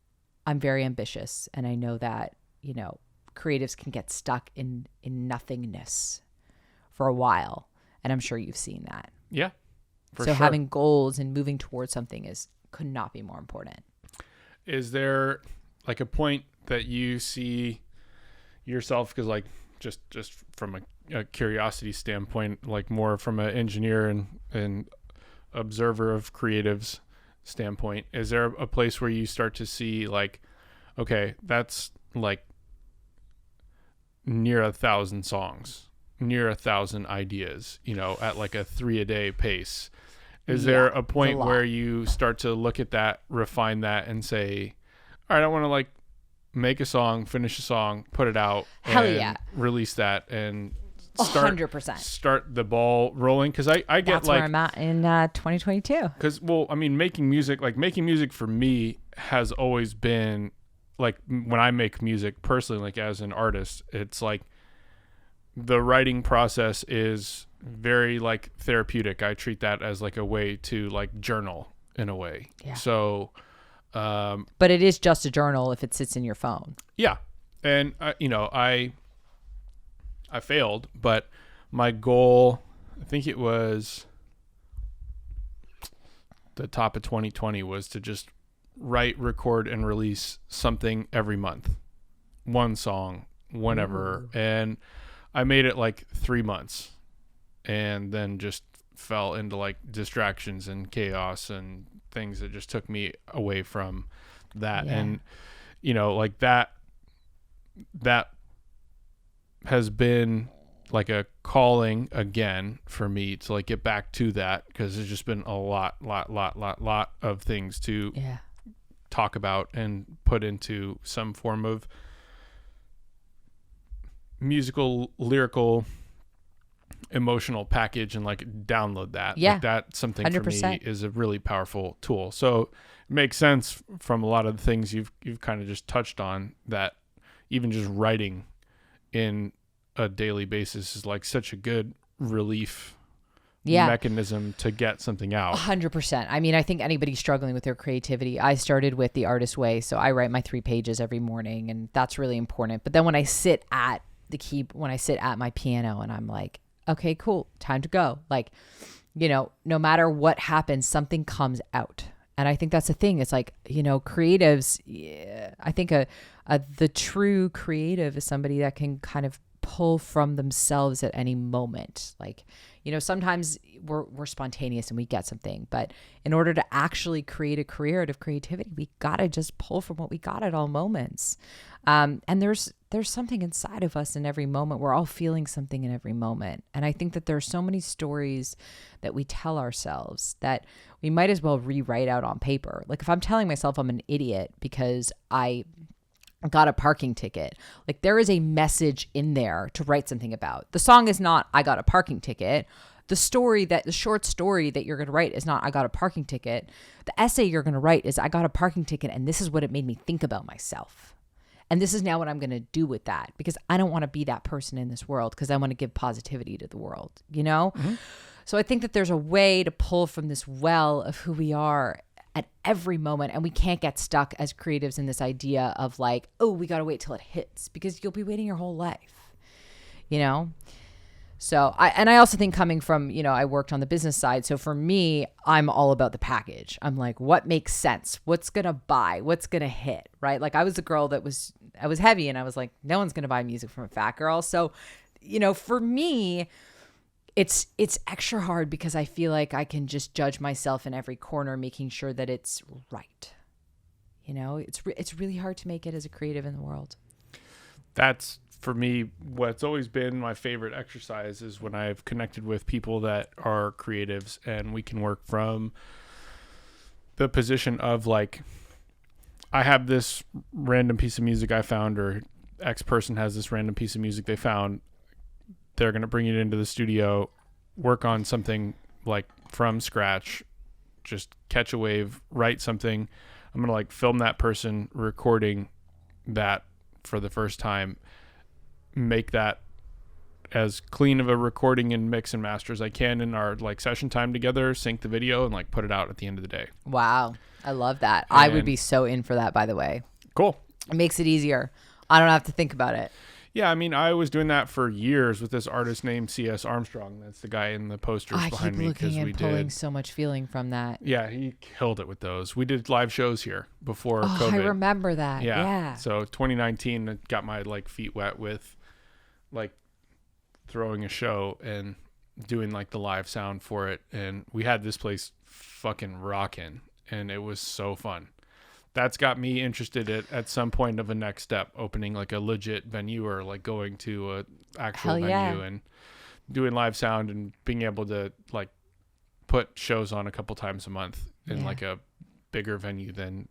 Speaker 3: very ambitious, and I know that, creatives can get stuck in nothingness for a while. And I'm sure you've seen that.
Speaker 2: Yeah.
Speaker 3: So sure. Having goals and moving towards something could not be more important.
Speaker 2: Is there like a point that you see yourself, because like just from a curiosity standpoint, like more from an engineer and observer of creatives standpoint, is there a place where you start to see like, okay, that's like near 1,000 songs, near 1,000 ideas, at like a 3 a day pace. Is there a point where you start to look at that, refine that, and say, all right, I want to like make a song, finish a song, put it out, release that, and
Speaker 3: 100%
Speaker 2: start the ball rolling? Because I get
Speaker 3: that's
Speaker 2: like
Speaker 3: where I'm at in 2022.
Speaker 2: Because making music for me has always been like, when I make music personally, like as an artist, it's like the writing process is very like therapeutic. I treat that as like a way to like journal in a way.
Speaker 3: Yeah.
Speaker 2: So,
Speaker 3: but it is just a journal if it sits in your phone.
Speaker 2: Yeah. And I failed, but my goal, I think it was the top of 2020, was to just write, record, and release something every month. One song, whenever. Ooh. And I made it like 3 months, and then just fell into like distractions and chaos and things that just took me away from that. Yeah. And, like that has been like a calling again for me to like get back to that, because there's just been a lot of things to talk about and put into some form of musical, lyrical, emotional package, and like download that.
Speaker 3: Yeah.
Speaker 2: Like that's something 100%. For me is a really powerful tool. So it makes sense from a lot of the things you've kind of just touched on, that even just writing in a daily basis is like such a good relief mechanism to get something out.
Speaker 3: 100%. I mean, I think anybody struggling with their creativity, I started with the artist way. So I write my 3 pages every morning, and that's really important. But then when I sit at my piano and I'm like, okay, cool, time to go. Like, no matter what happens, something comes out. And I think that's the thing. It's like, creatives, I think the true creative is somebody that can kind of pull from themselves at any moment. Like, sometimes we're spontaneous and we get something, but in order to actually create a career out of creativity, we got to just pull from what we got at all moments. And there's something inside of us in every moment. We're all feeling something in every moment. And I think that there are so many stories that we tell ourselves that we might as well rewrite out on paper. Like if I'm telling myself I'm an idiot because I got a parking ticket, like there is a message in there to write something about. The song is not I got a parking ticket. The short story that you're going to write is not I got a parking ticket. The essay you're going to write is I got a parking ticket and this is what it made me think about myself. And this is now what I'm going to do with that, because I don't want to be that person in this world, because I want to give positivity to the world, Mm-hmm. So I think that there's a way to pull from this well of who we are at every moment. And we can't get stuck as creatives in this idea of like, oh, we got to wait till it hits, because you'll be waiting your whole life, So I also think coming from, I worked on the business side. So for me, I'm all about the package. I'm like, what makes sense? What's going to buy? What's going to hit? Right? Like I was a girl I was heavy, and I was like, no one's going to buy music from a fat girl. So, for me, it's extra hard because I feel like I can just judge myself in every corner, making sure that it's right. It's really hard to make it as a creative in the world.
Speaker 2: That's, for me, what's always been my favorite exercise is when I've connected with people that are creatives, and we can work from the position of like, I have this random piece of music I found, or X person has this random piece of music they found. They're going to bring it into the studio, work on something like from scratch, just catch a wave, write something. I'm going to like film that person recording that for the first time, make that as clean of a recording and mix and master as I can in our like session time together, sync the video, and like put it out at the end of the day.
Speaker 3: Wow. I love that. I would be so in for that, by the way.
Speaker 2: Cool.
Speaker 3: It makes it easier. I don't have to think about it.
Speaker 2: Yeah, I mean, I was doing that for years with this artist named C.S. Armstrong. That's the guy in the posters behind me.
Speaker 3: I keep looking and pulling so much feeling from that.
Speaker 2: Yeah, he killed it with those. We did live shows here before COVID.
Speaker 3: I remember that. Yeah.
Speaker 2: So 2019, I got my like feet wet with like throwing a show and doing like the live sound for it. And we had this place fucking rocking, and it was so fun. that's got me interested at some point of a next step, opening like a legit venue or like going to a actual
Speaker 3: Hell
Speaker 2: venue
Speaker 3: yeah.
Speaker 2: and doing live sound and being able to like put shows on a couple times a month in like a bigger venue than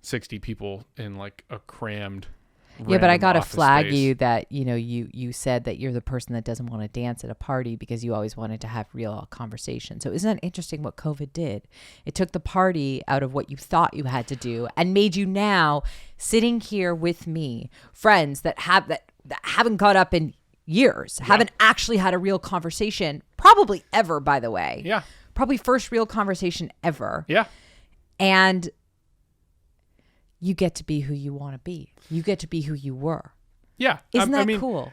Speaker 2: 60 people in like a crammed
Speaker 3: Yeah, but I
Speaker 2: random
Speaker 3: gotta
Speaker 2: office
Speaker 3: flag
Speaker 2: space.
Speaker 3: you that, you know, you said that you're the person that doesn't want to dance at a party because you always wanted to have real conversation. So isn't that interesting what COVID did? It took the party out of what you thought you had to do and made you now sitting here with me, friends that haven't caught up in years, haven't actually had a real conversation, probably ever, by the way.
Speaker 2: Yeah.
Speaker 3: Probably first real conversation ever.
Speaker 2: Yeah.
Speaker 3: And you get to be who you want to be. You get to be who you were.
Speaker 2: Yeah.
Speaker 3: Isn't that cool?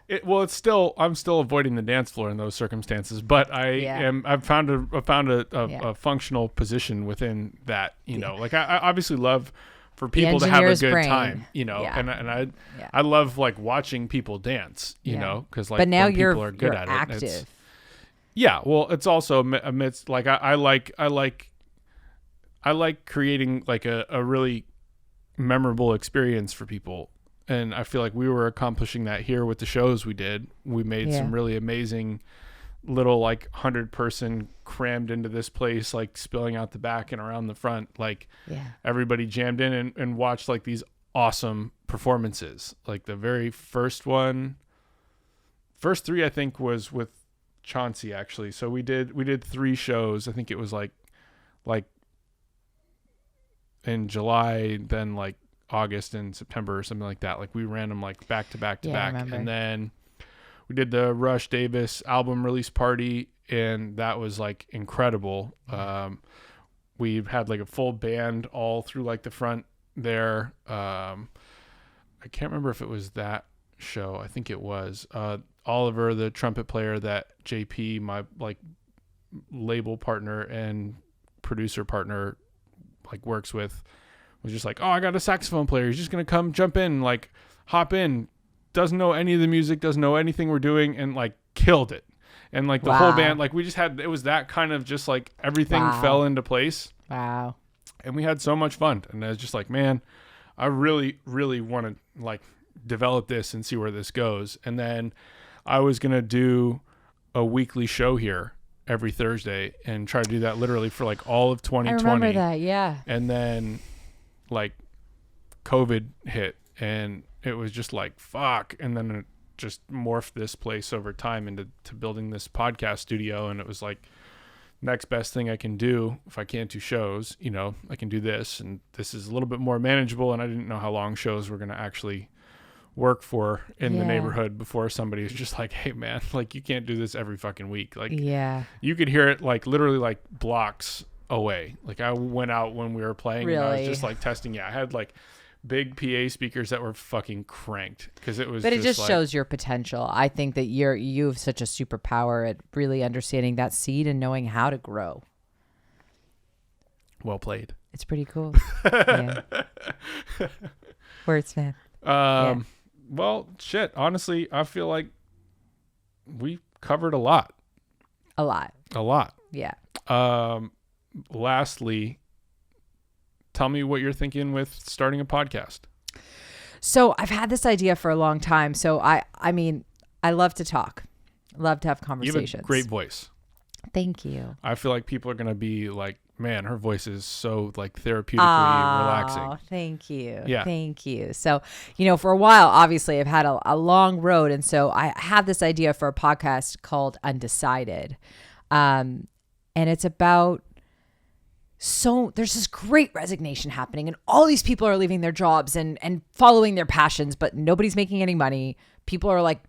Speaker 2: I'm still avoiding the dance floor in those circumstances, but I've found a functional position within that, you know, like I obviously love for people to have a
Speaker 3: engineer's
Speaker 2: good
Speaker 3: brain.
Speaker 2: time, you know,
Speaker 3: Yeah.
Speaker 2: and I love like watching people dance, you know, cause like
Speaker 3: but now
Speaker 2: when
Speaker 3: you're
Speaker 2: people are good at
Speaker 3: active.
Speaker 2: it. Yeah. Well, it's also amidst like, I like creating like a really memorable experience for people, and I feel like we were accomplishing that here with the shows we did. We made some really amazing little like 100-person crammed into this place, like spilling out the back and around the front, like everybody jammed in and watched like these awesome performances. Like the very first three I think was with Chauncey actually. So we did 3 shows. I think it was like in July, then like August and September or something like that. Like we ran them like back to back to back. And then we did the Rush Davis album release party, and that was like incredible. We had like a full band all through like the front there. I can't remember if it was that show. I think it was Oliver, the trumpet player that JP, my like label partner and producer partner, like works with, was just like, oh, I got a saxophone player. He's just going to come jump in, like hop in, doesn't know any of the music, doesn't know anything we're doing, and like killed it. And like the whole band, like we just had, it was that kind of just like everything fell into place.
Speaker 3: Wow.
Speaker 2: And we had so much fun. And I was just like, man, I really, really want to like develop this and see where this goes. And then I was going to do a weekly show here every Thursday and try to do that literally for like all of 2020.
Speaker 3: I remember that, yeah.
Speaker 2: And then like COVID hit and it was just like, fuck. And then it just morphed this place over time into building this podcast studio. And it was like, next best thing I can do if I can't do shows, you know, I can do this. And this is a little bit more manageable. And I didn't know how long shows were going to actually work for in the neighborhood before somebody was just like, hey man, like you can't do this every fucking week. Like you could hear it like literally like blocks away. Like I went out when we were playing and I was just like testing. I had like big PA speakers that were fucking cranked because it was,
Speaker 3: but it just
Speaker 2: like,
Speaker 3: shows your potential. I think that you have such a superpower at really understanding that seed and knowing how to grow.
Speaker 2: Well played.
Speaker 3: It's pretty cool. Words, man.
Speaker 2: Well, shit. Honestly, I feel like we covered a lot.
Speaker 3: A lot. Yeah.
Speaker 2: Lastly, tell me what you're thinking with starting a podcast.
Speaker 3: So I've had this idea for a long time. So I mean, I love to talk. Love to have conversations.
Speaker 2: You have a great voice.
Speaker 3: Thank you.
Speaker 2: I feel like people are going to be like, man, her voice is so like therapeutically relaxing.
Speaker 3: Oh, thank you.
Speaker 2: Yeah.
Speaker 3: Thank you. So, you know, for a while, obviously I've had a long road. And so I have this idea for a podcast called Undecided. And it's about, so there's this great resignation happening and all these people are leaving their jobs and following their passions, but nobody's making any money. People are like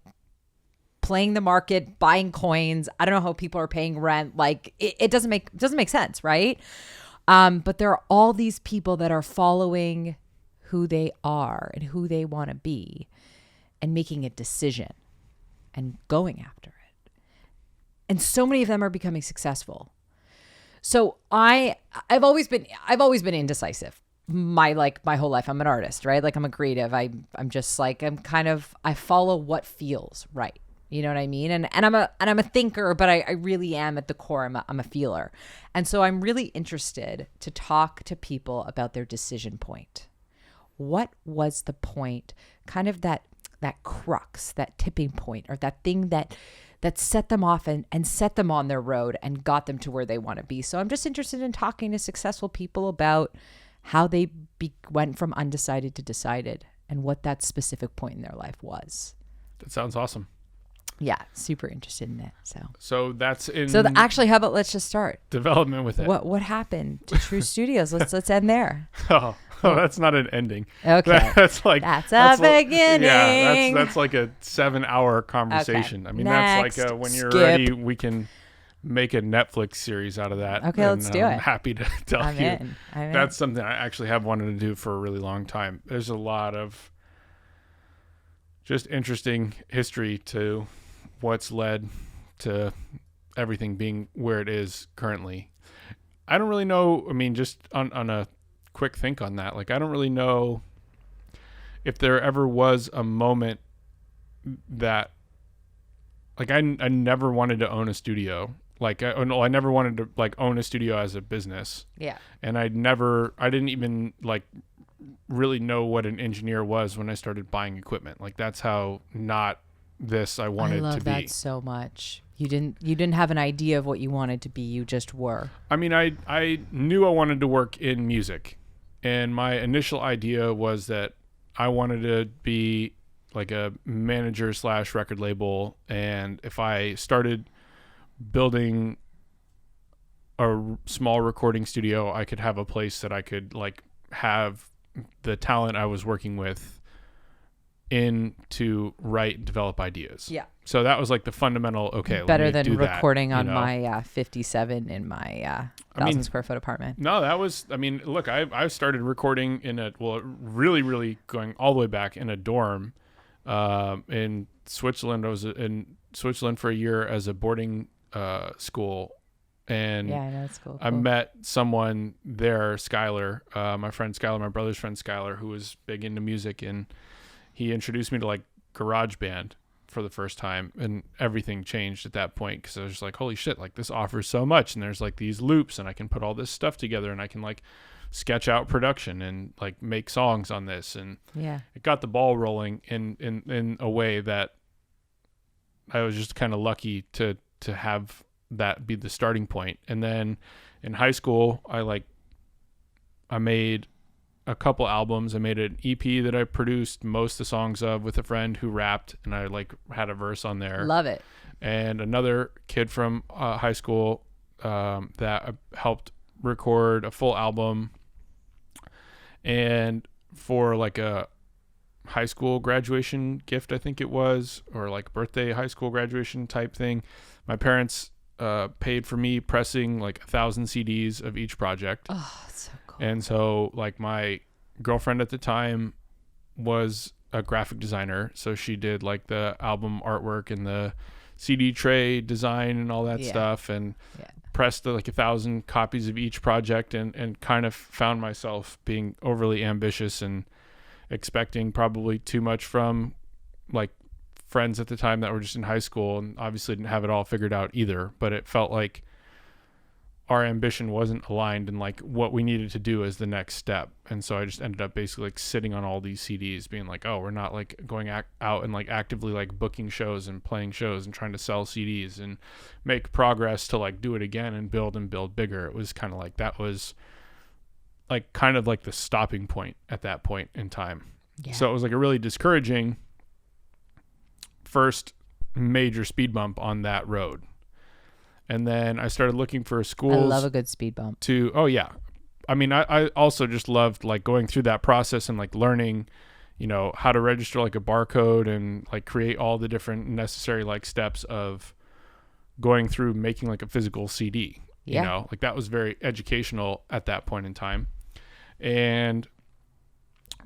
Speaker 3: playing the market, buying coins. I don't know how people are paying rent. Like it doesn't make sense, right? But there are all these people that are following who they are and who they want to be and making a decision and going after it. And so many of them are becoming successful. So I've always been indecisive. My whole life. I'm an artist, right? Like I'm a creative. I'm just like, I follow what feels right. You know what I mean? And I'm a thinker, but I really am at the core. I'm a feeler. And so I'm really interested to talk to people about their decision point. What was the point, kind of that crux, that tipping point, or that thing that set them off and set them on their road and got them to where they want to be. So I'm just interested in talking to successful people about how they went from undecided to decided and what that specific point in their life was.
Speaker 2: That sounds awesome.
Speaker 3: Yeah, super interested in it.
Speaker 2: So that's in.
Speaker 3: So actually, how about let's just start
Speaker 2: development with it.
Speaker 3: What happened to True Studios? Let's end there.
Speaker 2: Oh, that's not an ending.
Speaker 3: Okay,
Speaker 2: that's
Speaker 3: a beginning.
Speaker 2: Yeah, that's like a 7-hour conversation.
Speaker 3: Okay.
Speaker 2: I mean,
Speaker 3: Next.
Speaker 2: that's like when you're
Speaker 3: Skip.
Speaker 2: ready, we can make a Netflix series out of that.
Speaker 3: Okay, let's do
Speaker 2: I'm
Speaker 3: it.
Speaker 2: happy to tell
Speaker 3: I'm
Speaker 2: you.
Speaker 3: in.
Speaker 2: That's something I actually have wanted to do for a really long time. There's a lot of just interesting history to what's led to everything being where it is currently. I don't really know. I mean, just on a quick think on that, like, I don't really know if there ever was a moment that, like, I never wanted to own a studio. Like, I never wanted to like own a studio as a business.
Speaker 3: Yeah.
Speaker 2: And I didn't even like really know what an engineer was when I started buying equipment. Like, that's how not this I wanted to be.
Speaker 3: I love that so much. You didn't have an idea of what you wanted to be. You just were.
Speaker 2: I mean, I knew I wanted to work in music, and my initial idea was that I wanted to be like a manager / record label. And if I started building a small recording studio, I could have a place that I could like have the talent I was working with in to write and develop ideas.
Speaker 3: Yeah.
Speaker 2: So that was like the fundamental, okay,
Speaker 3: Better
Speaker 2: let me
Speaker 3: than
Speaker 2: do that,
Speaker 3: recording on
Speaker 2: you know?
Speaker 3: my 57 in my 1,000 square foot apartment.
Speaker 2: No, that was, I mean, look, I started recording in really going all the way back in a dorm in Switzerland. I was in Switzerland for a year as a boarding school. And
Speaker 3: yeah, I know, it's cool.
Speaker 2: I met someone there, Skylar, my friend Skylar, my brother's friend Skylar, who was big into music, and he introduced me to like GarageBand for the first time, and everything changed at that point, because I was just like, holy shit, like this offers so much, and there's like these loops, and I can put all this stuff together, and I can like sketch out production and like make songs on this, and
Speaker 3: yeah,
Speaker 2: it got the ball rolling in a way that I was just kind of lucky to have that be the starting point. And then in high school, I made a couple albums. I made an EP that I produced most of the songs of with a friend who rapped, and I like had a verse on there.
Speaker 3: Love it.
Speaker 2: And another kid from high school that helped record a full album. And for like a high school graduation gift, I think it was, or like birthday high school graduation type thing, my parents paid for me pressing like 1,000 CDs of each project.
Speaker 3: Oh, so cool.
Speaker 2: And so like my girlfriend at the time was a graphic designer, so she did like the album artwork and the CD tray design and all that stuff, and pressed like 1,000 copies of each project, and kind of found myself being overly ambitious and expecting probably too much from like friends at the time that were just in high school, and obviously didn't have it all figured out either, but it felt like our ambition wasn't aligned in like what we needed to do as the next step. And so I just ended up basically like sitting on all these CDs being like, oh, we're not like going out and like actively like booking shows and playing shows and trying to sell CDs and make progress to like do it again and build bigger. It was kind of like, that was like kind of like the stopping point at that point in time. Yeah. So it was like a really discouraging first major speed bump on that road. And then I started looking for schools.
Speaker 3: I love a good speed bump.
Speaker 2: Oh yeah. I mean, I also just loved like going through that process and like learning, you know, how to register like a barcode and like create all the different necessary like steps of going through making like a physical CD, you know, like that was very educational at that point in time. And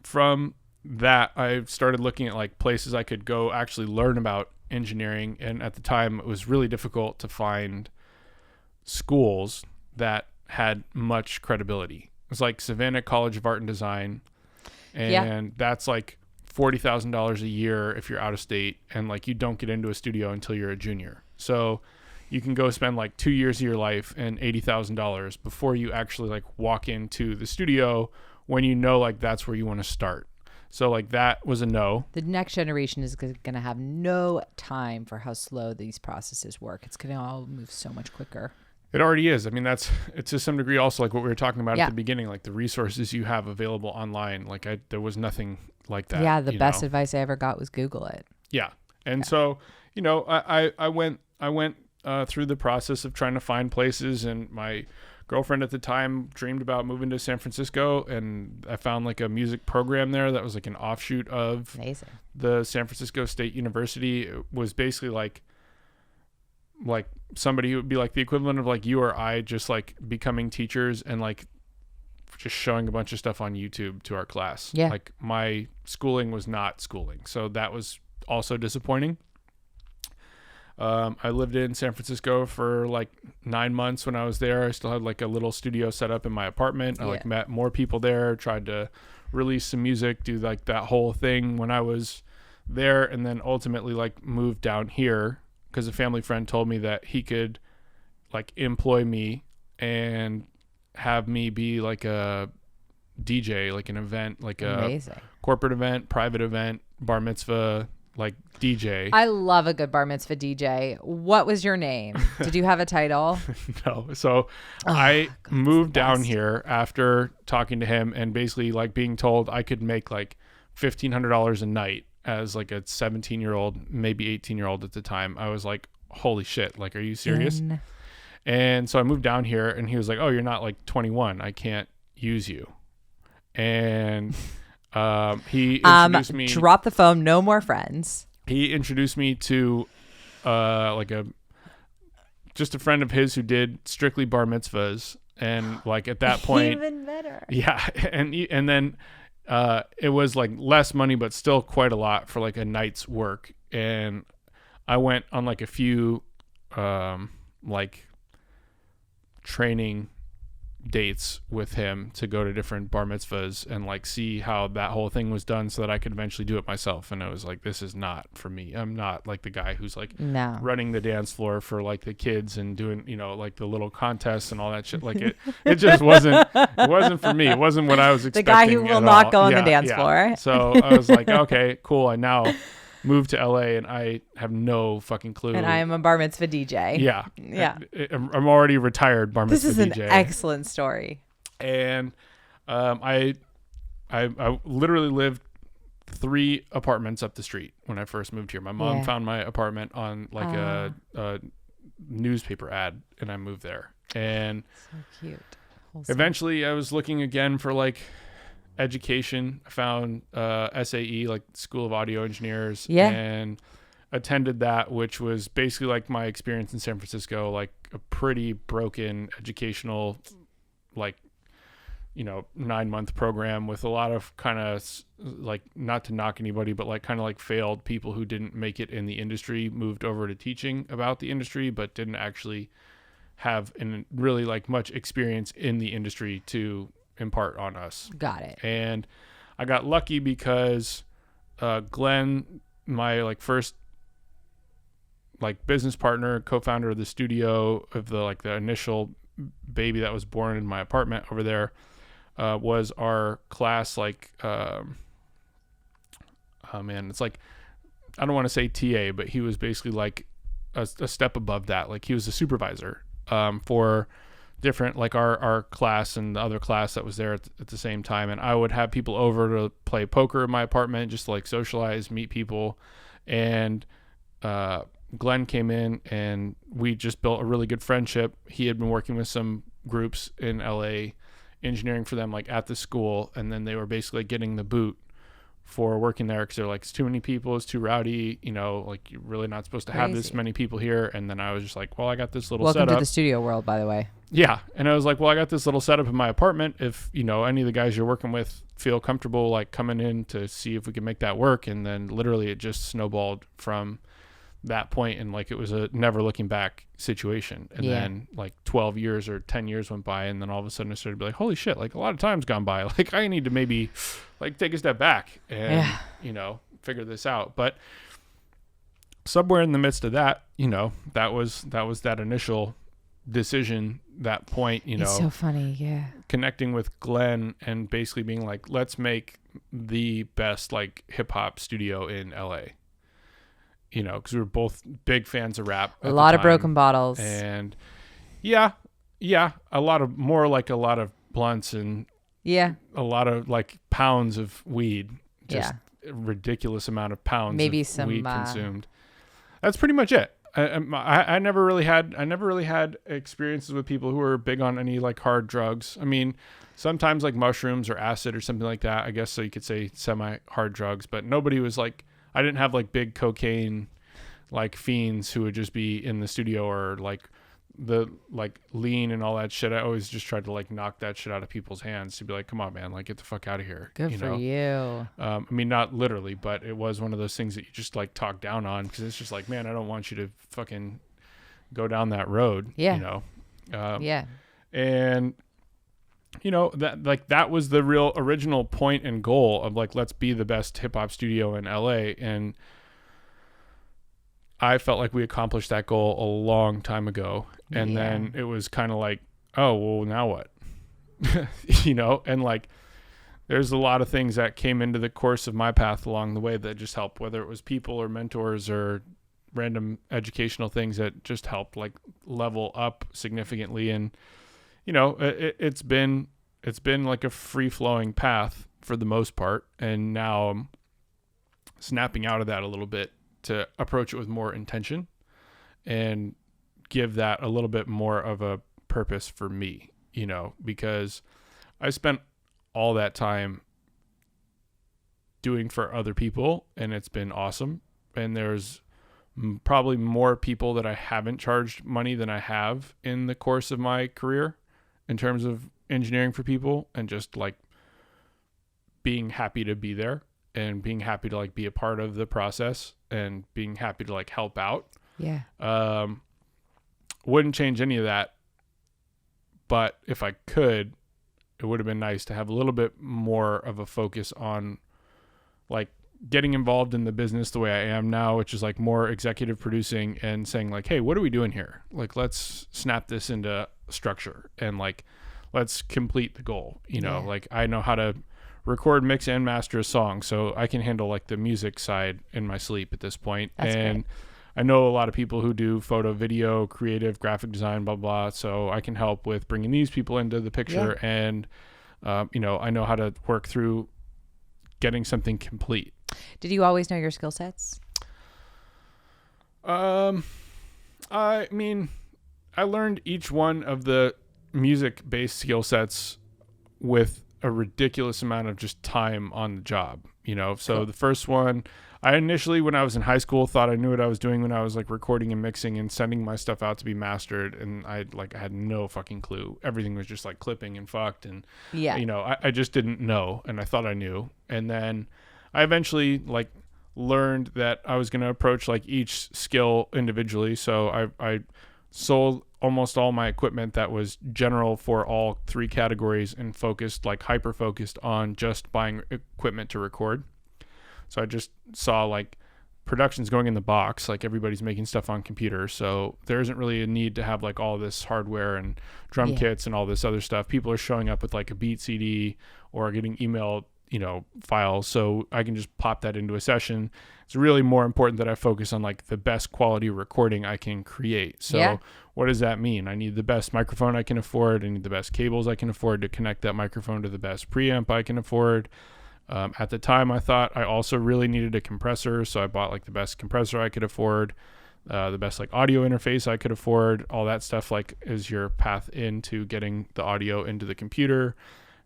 Speaker 2: from that, I started looking at like places I could go actually learn about engineering. And at the time it was really difficult to find schools that had much credibility. It was like Savannah College of Art and Design, and that's like $40,000 a year if you're out of state, and like you don't get into a studio until you're a junior. So you can go spend like 2 years of your life and $80,000 before you actually like walk into the studio when you know like that's where you want to start. So like that was a no.
Speaker 3: The next generation is going to have no time for how slow these processes work. It's going to all move so much quicker.
Speaker 2: It already is. I mean, it's to some degree also like what we were talking about at the beginning, like the resources you have available online. Like there was nothing like that.
Speaker 3: Yeah, the best advice I ever got was Google it.
Speaker 2: Yeah. And so, you know, I went through the process of trying to find places, and my girlfriend at the time dreamed about moving to San Francisco, and I found like a music program there that was like an offshoot of the San Francisco State University. It was basically like somebody who would be like the equivalent of like you or I just like becoming teachers and like just showing a bunch of stuff on YouTube to our class.
Speaker 3: Yeah.
Speaker 2: Like my schooling was not schooling. So that was also disappointing. I lived in San Francisco for like 9 months when I was there. I still had like a little studio set up in my apartment. I like met more people there, tried to release some music, do like that whole thing when I was there, and then ultimately like moved down here because a family friend told me that he could like employ me and have me be like a DJ, like an event, like a corporate event, private event, bar mitzvah, like DJ.
Speaker 3: I love a good bar mitzvah DJ. What was your name? Did you have a title?
Speaker 2: No. So I moved down here after talking to him and basically like being told I could make like $1,500 a night as like a 17-year-old, maybe 18-year-old at the time. I was like, holy shit. Like, are you serious? And so I moved down here and he was like, oh, you're not like 21. I can't use you. And he introduced me.
Speaker 3: Drop the phone. No more friends.
Speaker 2: He introduced me to just a friend of his who did strictly bar mitzvahs. And like at that point,
Speaker 3: even better.
Speaker 2: Yeah. And then it was like less money, but still quite a lot for like a night's work. And I went on like a few like training dates with him to go to different bar mitzvahs and like see how that whole thing was done so that I could eventually do it myself. And I was like, this is not for me. I'm not like the guy who's like running the dance floor for like the kids and doing, you know, like the little contests and all that shit. Like it just wasn't for me. It wasn't what I was expecting.
Speaker 3: The guy who will not go on the dance floor.
Speaker 2: So I was like, okay, cool. I now moved to LA and I have no fucking clue.
Speaker 3: And I am a bar mitzvah DJ.
Speaker 2: Yeah.
Speaker 3: Yeah.
Speaker 2: I'm already retired bar mitzvah DJ.
Speaker 3: This is an excellent story.
Speaker 2: And I literally lived 3 apartments up the street when I first moved here. My mom found my apartment on like a newspaper ad and I moved there. And
Speaker 3: so cute.
Speaker 2: Eventually I was looking again for like education. I found SAE, like School of Audio Engineers, and attended that, which was basically like my experience in San Francisco, like a pretty broken educational, like, you know, 9-month program with a lot of kind of like, not to knock anybody, but like kind of like failed people who didn't make it in the industry, moved over to teaching about the industry, but didn't actually have really like much experience in the industry to impart on us.
Speaker 3: Got it.
Speaker 2: And I got lucky because Glenn, my like first like business partner, co-founder of the studio, of the like the initial baby that was born in my apartment over there, was our class like it's like, I don't want to say TA, but he was basically like a step above that. Like he was a supervisor for different, like our class and the other class that was there at the same time. And I would have people over to play poker in my apartment, just to like socialize, meet people. And Glenn came in and we just built a really good friendship. He had been working with some groups in LA, engineering for them, like at the school. And then they were basically getting the boot for working there because they're like, it's too many people, it's too rowdy, you know, like you're really not supposed to have this many people here. And then I was just like, well, I got this little setup.
Speaker 3: Welcome to the studio world, by the way.
Speaker 2: Yeah. And I was like, well, I got this little setup in my apartment. If, you know, any of the guys you're working with feel comfortable like coming in to see if we can make that work. And then literally it just snowballed from that point, and like it was a never looking back situation. And then like 12 years or 10 years went by, and then all of a sudden I started to be like, holy shit, like a lot of time's gone by. Like I need to maybe like take a step back and you know, figure this out. But somewhere in the midst of that, you know, that was that initial decision, that point, you know,
Speaker 3: it's so funny.
Speaker 2: connecting with Glenn and basically being like, let's make the best like hip hop studio in LA, you know, because we were both big fans of rap.
Speaker 3: A lot of broken bottles.
Speaker 2: And a lot of blunts and a lot of like pounds of weed, just a ridiculous amount of pounds
Speaker 3: maybe
Speaker 2: of
Speaker 3: some
Speaker 2: weed consumed. That's pretty much it. I never really had experiences with people who were big on any like hard drugs. I mean, sometimes like mushrooms or acid or something like that, I guess, so you could say semi hard drugs, but nobody was like, I didn't have like big cocaine like fiends who would just be in the studio, or like the like lean and all that shit. I always just tried to like knock that shit out of people's hands to be like, come on, man, like get the fuck out of here.
Speaker 3: Good for you.
Speaker 2: I mean, not literally, but it was one of those things that you just like talk down on, because it's just like, man, I don't want you to fucking go down that road. You know? And you know, that was the real original point and goal of like, let's be the best hip hop studio in LA. And I felt like we accomplished that goal a long time ago. And then it was kind of like, oh, well, now what? You know, and like, there's a lot of things that came into the course of my path along the way that just helped, whether it was people or mentors or random educational things that just helped like level up significantly. And, you know, it's been like a free flowing path for the most part. And now I'm snapping out of that a little bit to approach it with more intention and give that a little bit more of a purpose for me, you know, because I spent all that time doing for other people, and it's been awesome. And there's probably more people that I haven't charged money than I have in the course of my career in terms of engineering for people, and just like being happy to be there and being happy to like be a part of the process and being happy to like help out. Wouldn't change any of that, but if I could, it would have been nice to have a little bit more of a focus on like getting involved in the business the way I am now, which is like more executive producing and saying like, hey, what are we doing here? Like, let's snap this into structure and like, let's complete the goal. You know, like I know how to record, mix, and master a song, so I can handle like the music side in my sleep at this point. That's and great. I know a lot of people who do photo, video, creative, graphic design, blah, blah. So I can help with bringing these people into the picture. And, you know, I know how to work through getting something complete.
Speaker 3: Did you always know your skill sets?
Speaker 2: I mean, I learned each one of the music-based skill sets with a ridiculous amount of just time on the job, you know? So cool. The first one, I initially, when I was in high school, thought I knew what I was doing when I was like recording and mixing and sending my stuff out to be mastered. And I had no fucking clue. Everything was just like clipping and fucked. And, you know, I just didn't know. And I thought I knew. And then I eventually like learned that I was going to approach like each skill individually. So I sold almost all my equipment that was general for all three categories and focused, like hyper focused on just buying equipment to record. So I just saw like production's going in the box, like everybody's making stuff on computers. So there isn't really a need to have like all this hardware and drum kits and all this other stuff. People are showing up with like a beat CD or getting emailed, you know, files. So I can just pop that into a session. It's really more important that I focus on like the best quality recording I can create. So what does that mean? I need the best microphone I can afford. I need the best cables I can afford to connect that microphone to the best preamp I can afford. At the time, I thought I also really needed a compressor, so I bought like the best compressor I could afford, the best like audio interface I could afford. All that stuff like is your path into getting the audio into the computer.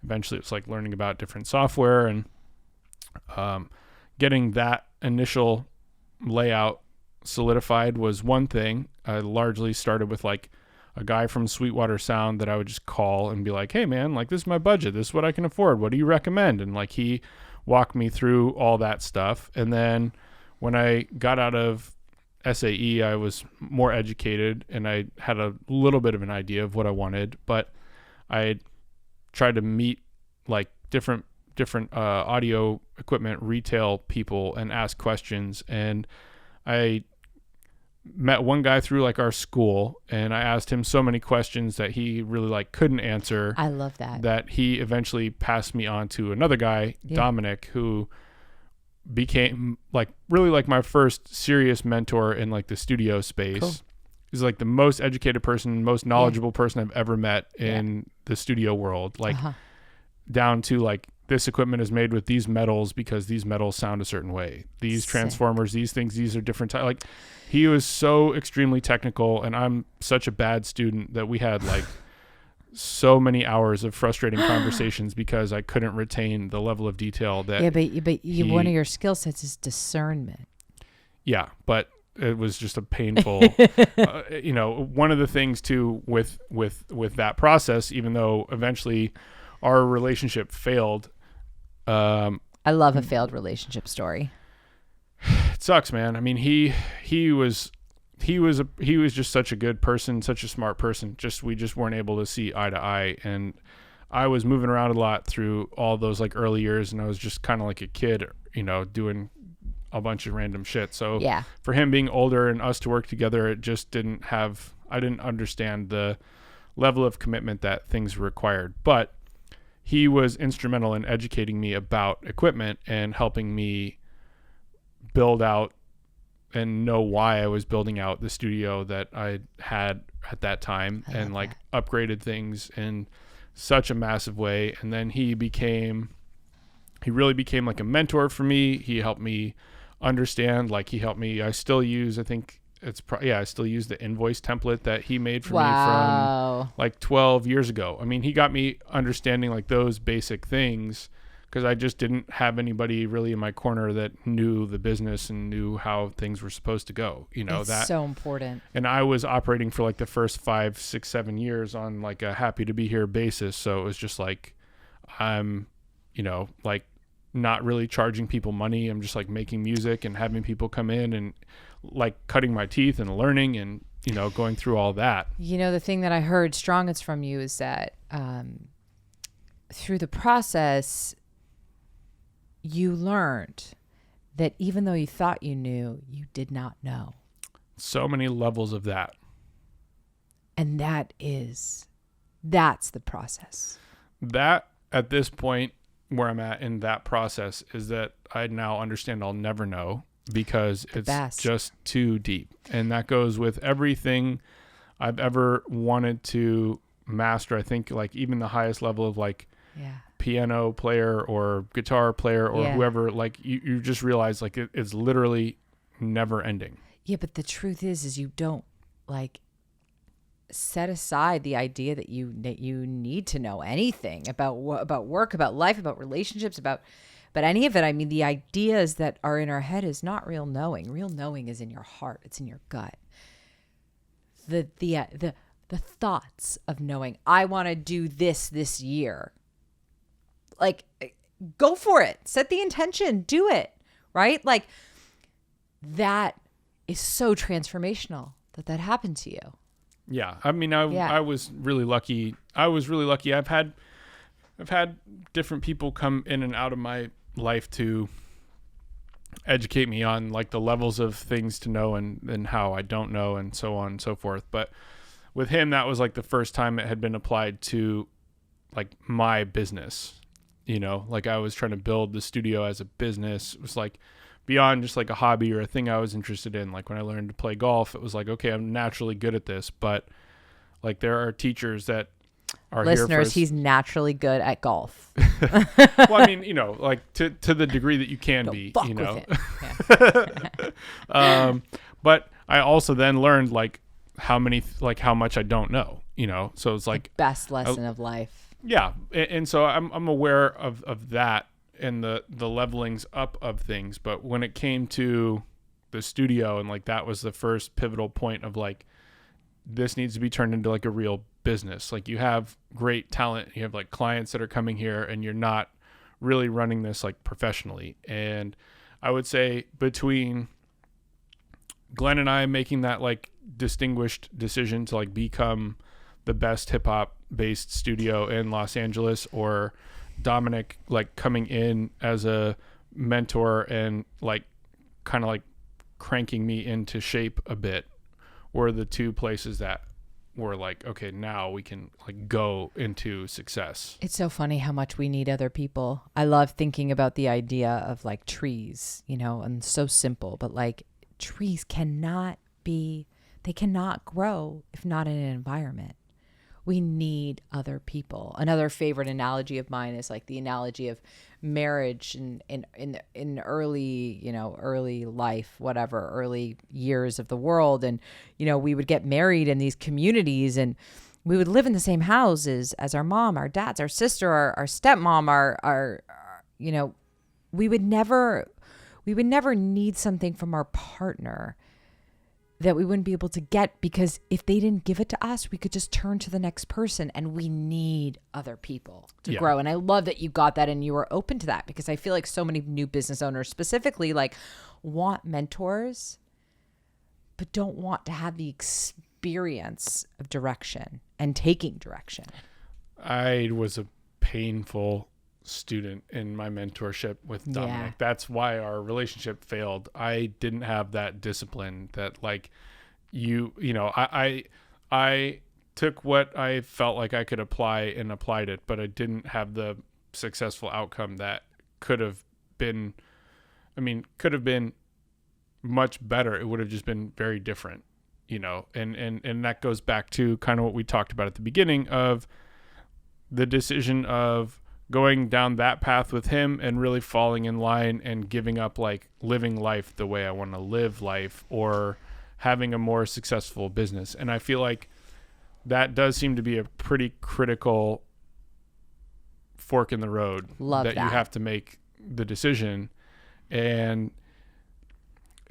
Speaker 2: Eventually, it's like learning about different software and getting that initial layout solidified was one thing. I largely started with like a guy from Sweetwater Sound that I would just call and be like, hey man, like this is my budget. This is what I can afford. What do you recommend? And like he walked me through all that stuff. And then when I got out of SAE, I was more educated and I had a little bit of an idea of what I wanted, but I tried to meet like different audio equipment retail people and ask questions. And I met one guy through like our school, and I asked him so many questions that he really like couldn't answer.
Speaker 3: I love that.
Speaker 2: That he eventually passed me on to another guy, Dominic, who became like really like my first serious mentor in like the studio space.
Speaker 3: Cool.
Speaker 2: He's like the most educated person, most knowledgeable person I've ever met in the studio world. Like down to like, this equipment is made with these metals because these metals sound a certain way. These transformers, these things, these are different types. Like, he was so extremely technical, and I'm such a bad student that we had like so many hours of frustrating conversations because I couldn't retain the level of detail that.
Speaker 3: Yeah, but one of your skill sets is discernment.
Speaker 2: Yeah, but it was just a painful. One of the things too with that process, even though eventually our relationship failed.
Speaker 3: I love a failed relationship story.
Speaker 2: It sucks, man. I mean, he was just such a good person, such a smart person. We just weren't able to see eye to eye. And I was moving around a lot through all those like early years, and I was just kind of like a kid, doing a bunch of random shit. So for him being older and us to work together, it just I didn't understand the level of commitment that things required. But he was instrumental in educating me about equipment and helping me build out and know why I was building out the studio that I had at that time, and like upgraded things in such a massive way. And then he really became like a mentor for me. He helped me understand, like I still use, I think I still use the invoice template that he made for me from like 12 years ago. I mean, he got me understanding like those basic things because I just didn't have anybody really in my corner that knew the business and knew how things were supposed to go. That's
Speaker 3: so important.
Speaker 2: And I was operating for like the first 5, 6, 7 years on like a happy to be here basis. So it was just like, I'm, like not really charging people money. I'm just like making music and having people come in and like cutting my teeth and learning and, going through all that.
Speaker 3: The thing that I heard strongest from you is that through the process, you learned that even though you thought you knew, you did not know.
Speaker 2: So many levels of that.
Speaker 3: And that's the process.
Speaker 2: That at this point where I'm at in that process is that I now understand I'll never know because it's just too deep. And that goes with everything I've ever wanted to master. I think like even the highest level of like piano player or guitar player or whoever, like you just realize like it's literally never ending.
Speaker 3: Yeah, but the truth is you don't like set aside the idea that you need to know anything about work, about life, about relationships, about any of it. I mean, the ideas that are in our head is not real knowing. Real knowing is in your heart. It's in your gut. The thoughts of knowing, I want to do this year. Like, go for it. Set the intention. Do it. Right? Like, that is so transformational that happened to you.
Speaker 2: Yeah. I mean, I was really lucky. I've had different people come in and out of my life to educate me on like the levels of things to know and how I don't know and so on and so forth. But with him, that was like the first time it had been applied to like my business, like I was trying to build the studio as a business. It was like beyond just like a hobby or a thing I was interested in. Like when I learned to play golf, it was like, okay, I'm naturally good at this, but like there are teachers that are
Speaker 3: listeners, he's naturally good at golf.
Speaker 2: Well, I mean, like to the degree that you can be, but I also then learned like how much I don't know, so it's like
Speaker 3: best lesson of life.
Speaker 2: Yeah. And so I'm aware of that and the levelings up of things. But when it came to the studio and like, that was the first pivotal point of like, this needs to be turned into like a real business. Like you have great talent, you have like clients that are coming here and you're not really running this like professionally. And I would say between Glenn and I making that like distinguished decision to like become the best hip hop based studio in Los Angeles, or Dominic like coming in as a mentor and like kind of like cranking me into shape a bit, were the two places that were like, okay, now we can like go into success.
Speaker 3: It's so funny how much we need other people. I love thinking about the idea of like trees, you know, and so simple, but like trees they cannot grow if not in an environment. We need other people. Another favorite analogy of mine is like the analogy of marriage in early, you know, early life, whatever, early years of the world. And, you know, we would get married in these communities and we would live in the same houses as our mom, our dads, our sister, our stepmom, our you know, we would never need something from our partner that we wouldn't be able to get, because if they didn't give it to us, we could just turn to the next person, and we need other people to grow. And I love that you got that and you were open to that, because I feel like so many new business owners specifically like want mentors, but don't want to have the experience of direction and taking direction.
Speaker 2: I was a painful student in my mentorship with Dominic.
Speaker 3: Yeah.
Speaker 2: That's why our relationship failed. I didn't have that discipline that like you know, I took what I felt like I could apply and applied it, but I didn't have the successful outcome that could have been much better. It would have just been very different, you know, and that goes back to kind of what we talked about at the beginning of the decision of going down that path with him and really falling in line and giving up like living life the way I want to live life, or having a more successful business. And I feel like that does seem to be a pretty critical fork in the road.
Speaker 3: Love that.
Speaker 2: You have to make the decision, and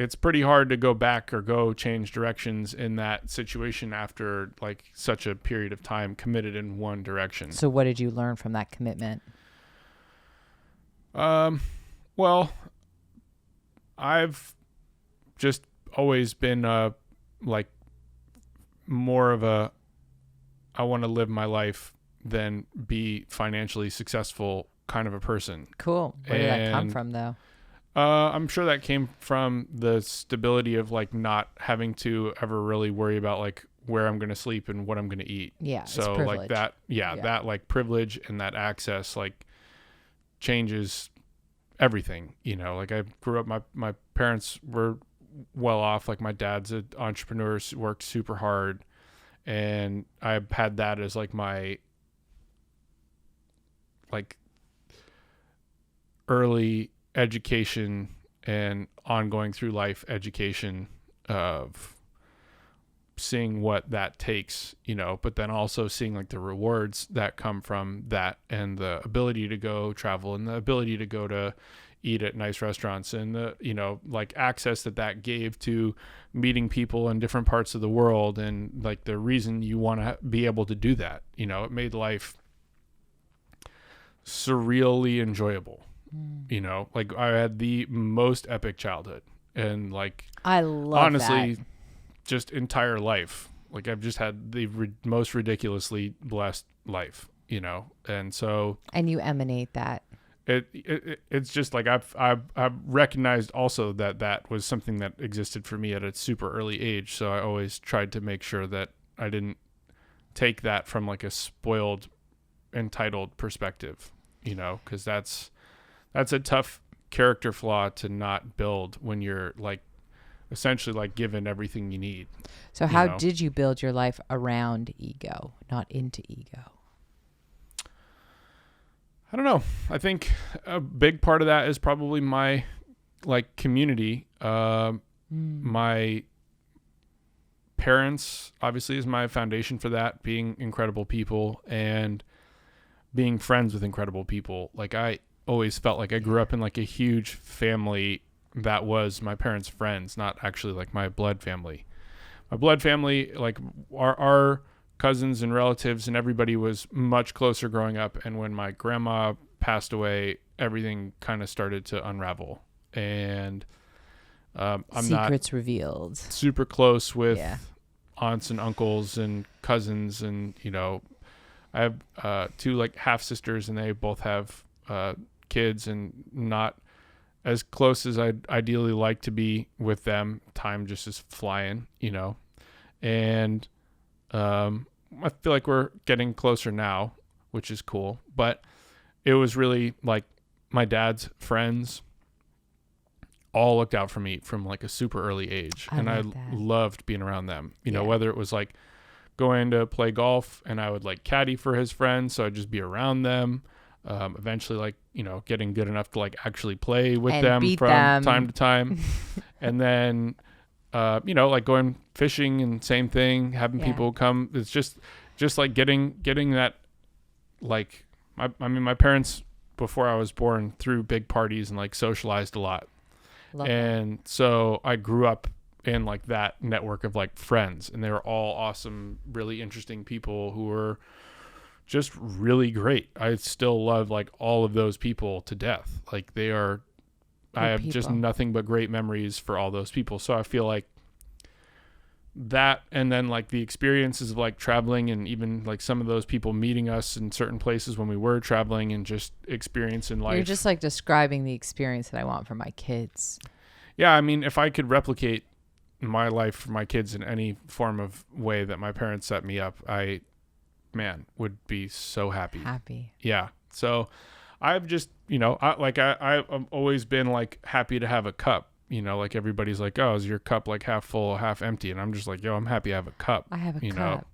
Speaker 2: it's pretty hard to go back or go change directions in that situation after like such a period of time committed in one direction.
Speaker 3: So what did you learn from that commitment?
Speaker 2: Well, I've just always been like more of a, I want to live my life than be financially successful kind of a person.
Speaker 3: Cool. Where did that come from though?
Speaker 2: I'm sure that came from the stability of like not having to ever really worry about like where I'm going to sleep and what I'm going to eat.
Speaker 3: Yeah.
Speaker 2: So
Speaker 3: it's
Speaker 2: like that, that like privilege and that access like changes everything, you know. Like I grew up, my parents were well off. Like my dad's an entrepreneur, worked super hard, and I had that as like my like early education and ongoing through life education of seeing what that takes, you know, but then also seeing like the rewards that come from that, and the ability to go travel, and the ability to go to eat at nice restaurants, and the, you know, like access that gave to meeting people in different parts of the world, and like the reason you want to be able to do that, you know, it made life surreally enjoyable. You know, like I had the most epic childhood, and like
Speaker 3: I love
Speaker 2: honestly
Speaker 3: that.
Speaker 2: Just entire life. Like I've just had the most ridiculously blessed life, you know. And so,
Speaker 3: and you emanate that.
Speaker 2: It's just like I've recognized also that was something that existed for me at a super early age. So I always tried to make sure that I didn't take that from like a spoiled, entitled perspective, you know, because that's a tough character flaw to not build when you're like essentially like given everything you need.
Speaker 3: So how did you build your life around ego, not into ego?
Speaker 2: I don't know. I think a big part of that is probably my like community. My parents obviously is my foundation for that, being incredible people and being friends with incredible people. Like I always felt like I grew up in like a huge family that was my parents' friends, not actually like my blood family. My blood family, like our cousins and relatives and everybody was much closer growing up. And when my grandma passed away, everything kind of started to unravel. And I'm
Speaker 3: Secrets
Speaker 2: not
Speaker 3: revealed.
Speaker 2: super close with
Speaker 3: Yeah.
Speaker 2: aunts and uncles and cousins, and I have 2 like half sisters, and they both have kids, and not as close as I'd ideally like to be with them. Time just is flying, and I feel like we're getting closer now, which is cool. But it was really like my dad's friends all looked out for me from like a super early age. And I loved being around them, whether it was like going to play golf and I would like caddy for his friends. So I'd just be around them. Eventually like, getting good enough to like actually play with
Speaker 3: And
Speaker 2: them
Speaker 3: beat
Speaker 2: from
Speaker 3: them.
Speaker 2: time to time. And then, like going fishing and same thing, having people come. It's just like getting that, like, my parents before I was born threw big parties and like socialized a lot. And so I grew up in like that network of like friends, and they were all awesome, really interesting people who were just really great. I still love like all of those people to death. Like they are, I have just nothing but great memories for all those people. So I feel like that, and then like the experiences of like traveling, and even like some of those people meeting us in certain places when we were traveling, and just experiencing life.
Speaker 3: You're just like describing the experience that I want for my kids.
Speaker 2: Yeah, I mean, if I could replicate my life for my kids in any form of way that my parents set me up, I would be so happy. Yeah. So I've just, I've always been like happy to have a cup. Like everybody's like, oh, is your cup like half full, half empty? And I'm just like, yo, I'm happy I have a cup.
Speaker 3: I have a cup.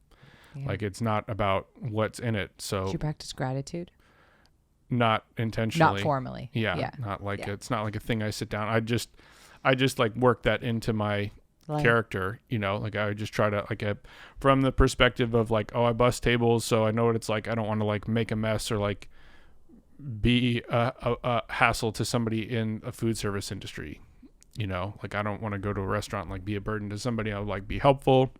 Speaker 3: Yeah.
Speaker 2: Like it's not about what's in it. So
Speaker 3: did you practice gratitude?
Speaker 2: Not intentionally.
Speaker 3: Not formally.
Speaker 2: Yeah. Not like it's not like a thing I sit down. I just like work that into my character, like I would just try to like from the perspective of like, oh, I bust tables, so I know what it's like. I don't want to like make a mess or like be a hassle to somebody in a food service industry. Like I don't want to go to a restaurant and like be a burden to somebody. I would like be helpful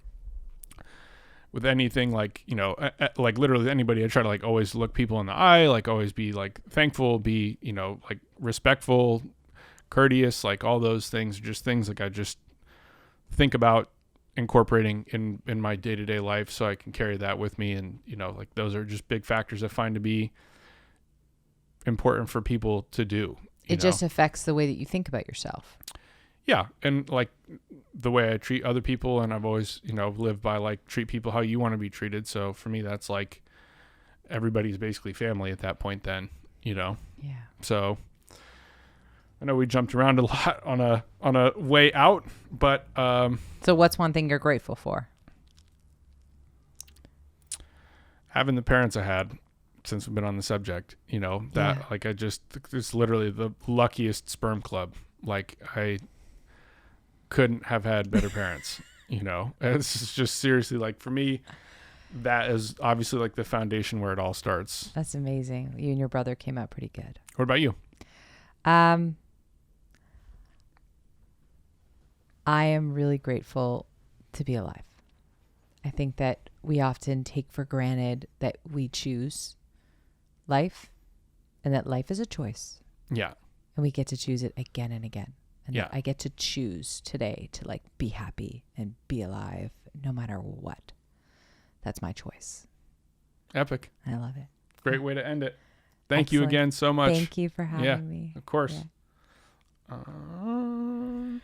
Speaker 2: with anything, like, like literally anybody. I try to like always look people in the eye, like always be like thankful, be, like respectful, courteous, like all those things are just things like I just think about incorporating in my day-to-day life, so I can carry that with me. And, like those are just big factors I find to be important for people to do.
Speaker 3: It just affects the way that you think about yourself.
Speaker 2: Yeah. And like the way I treat other people, and I've always, lived by like treat people how you want to be treated. So for me, that's like everybody's basically family at that point then, Yeah. So I know we jumped around a lot on a way out, but
Speaker 3: so what's one thing you're grateful for?
Speaker 2: Having the parents I had, since we've been on the subject, like it's literally the luckiest sperm club. Like I couldn't have had better parents, It's just seriously, like for me, that is obviously like the foundation where it all starts.
Speaker 3: That's amazing. You and your brother came out pretty good.
Speaker 2: What about you?
Speaker 3: I am really grateful to be alive. I think that we often take for granted that we choose life, and that life is a choice.
Speaker 2: Yeah.
Speaker 3: And we get to choose it again and again. And
Speaker 2: yeah.
Speaker 3: I get to choose today to like be happy and be alive no matter what. That's my choice.
Speaker 2: Epic.
Speaker 3: I love it.
Speaker 2: Great way to end it. Thank you again so much.
Speaker 3: Thank you for having me.
Speaker 2: Of course.
Speaker 3: Yeah.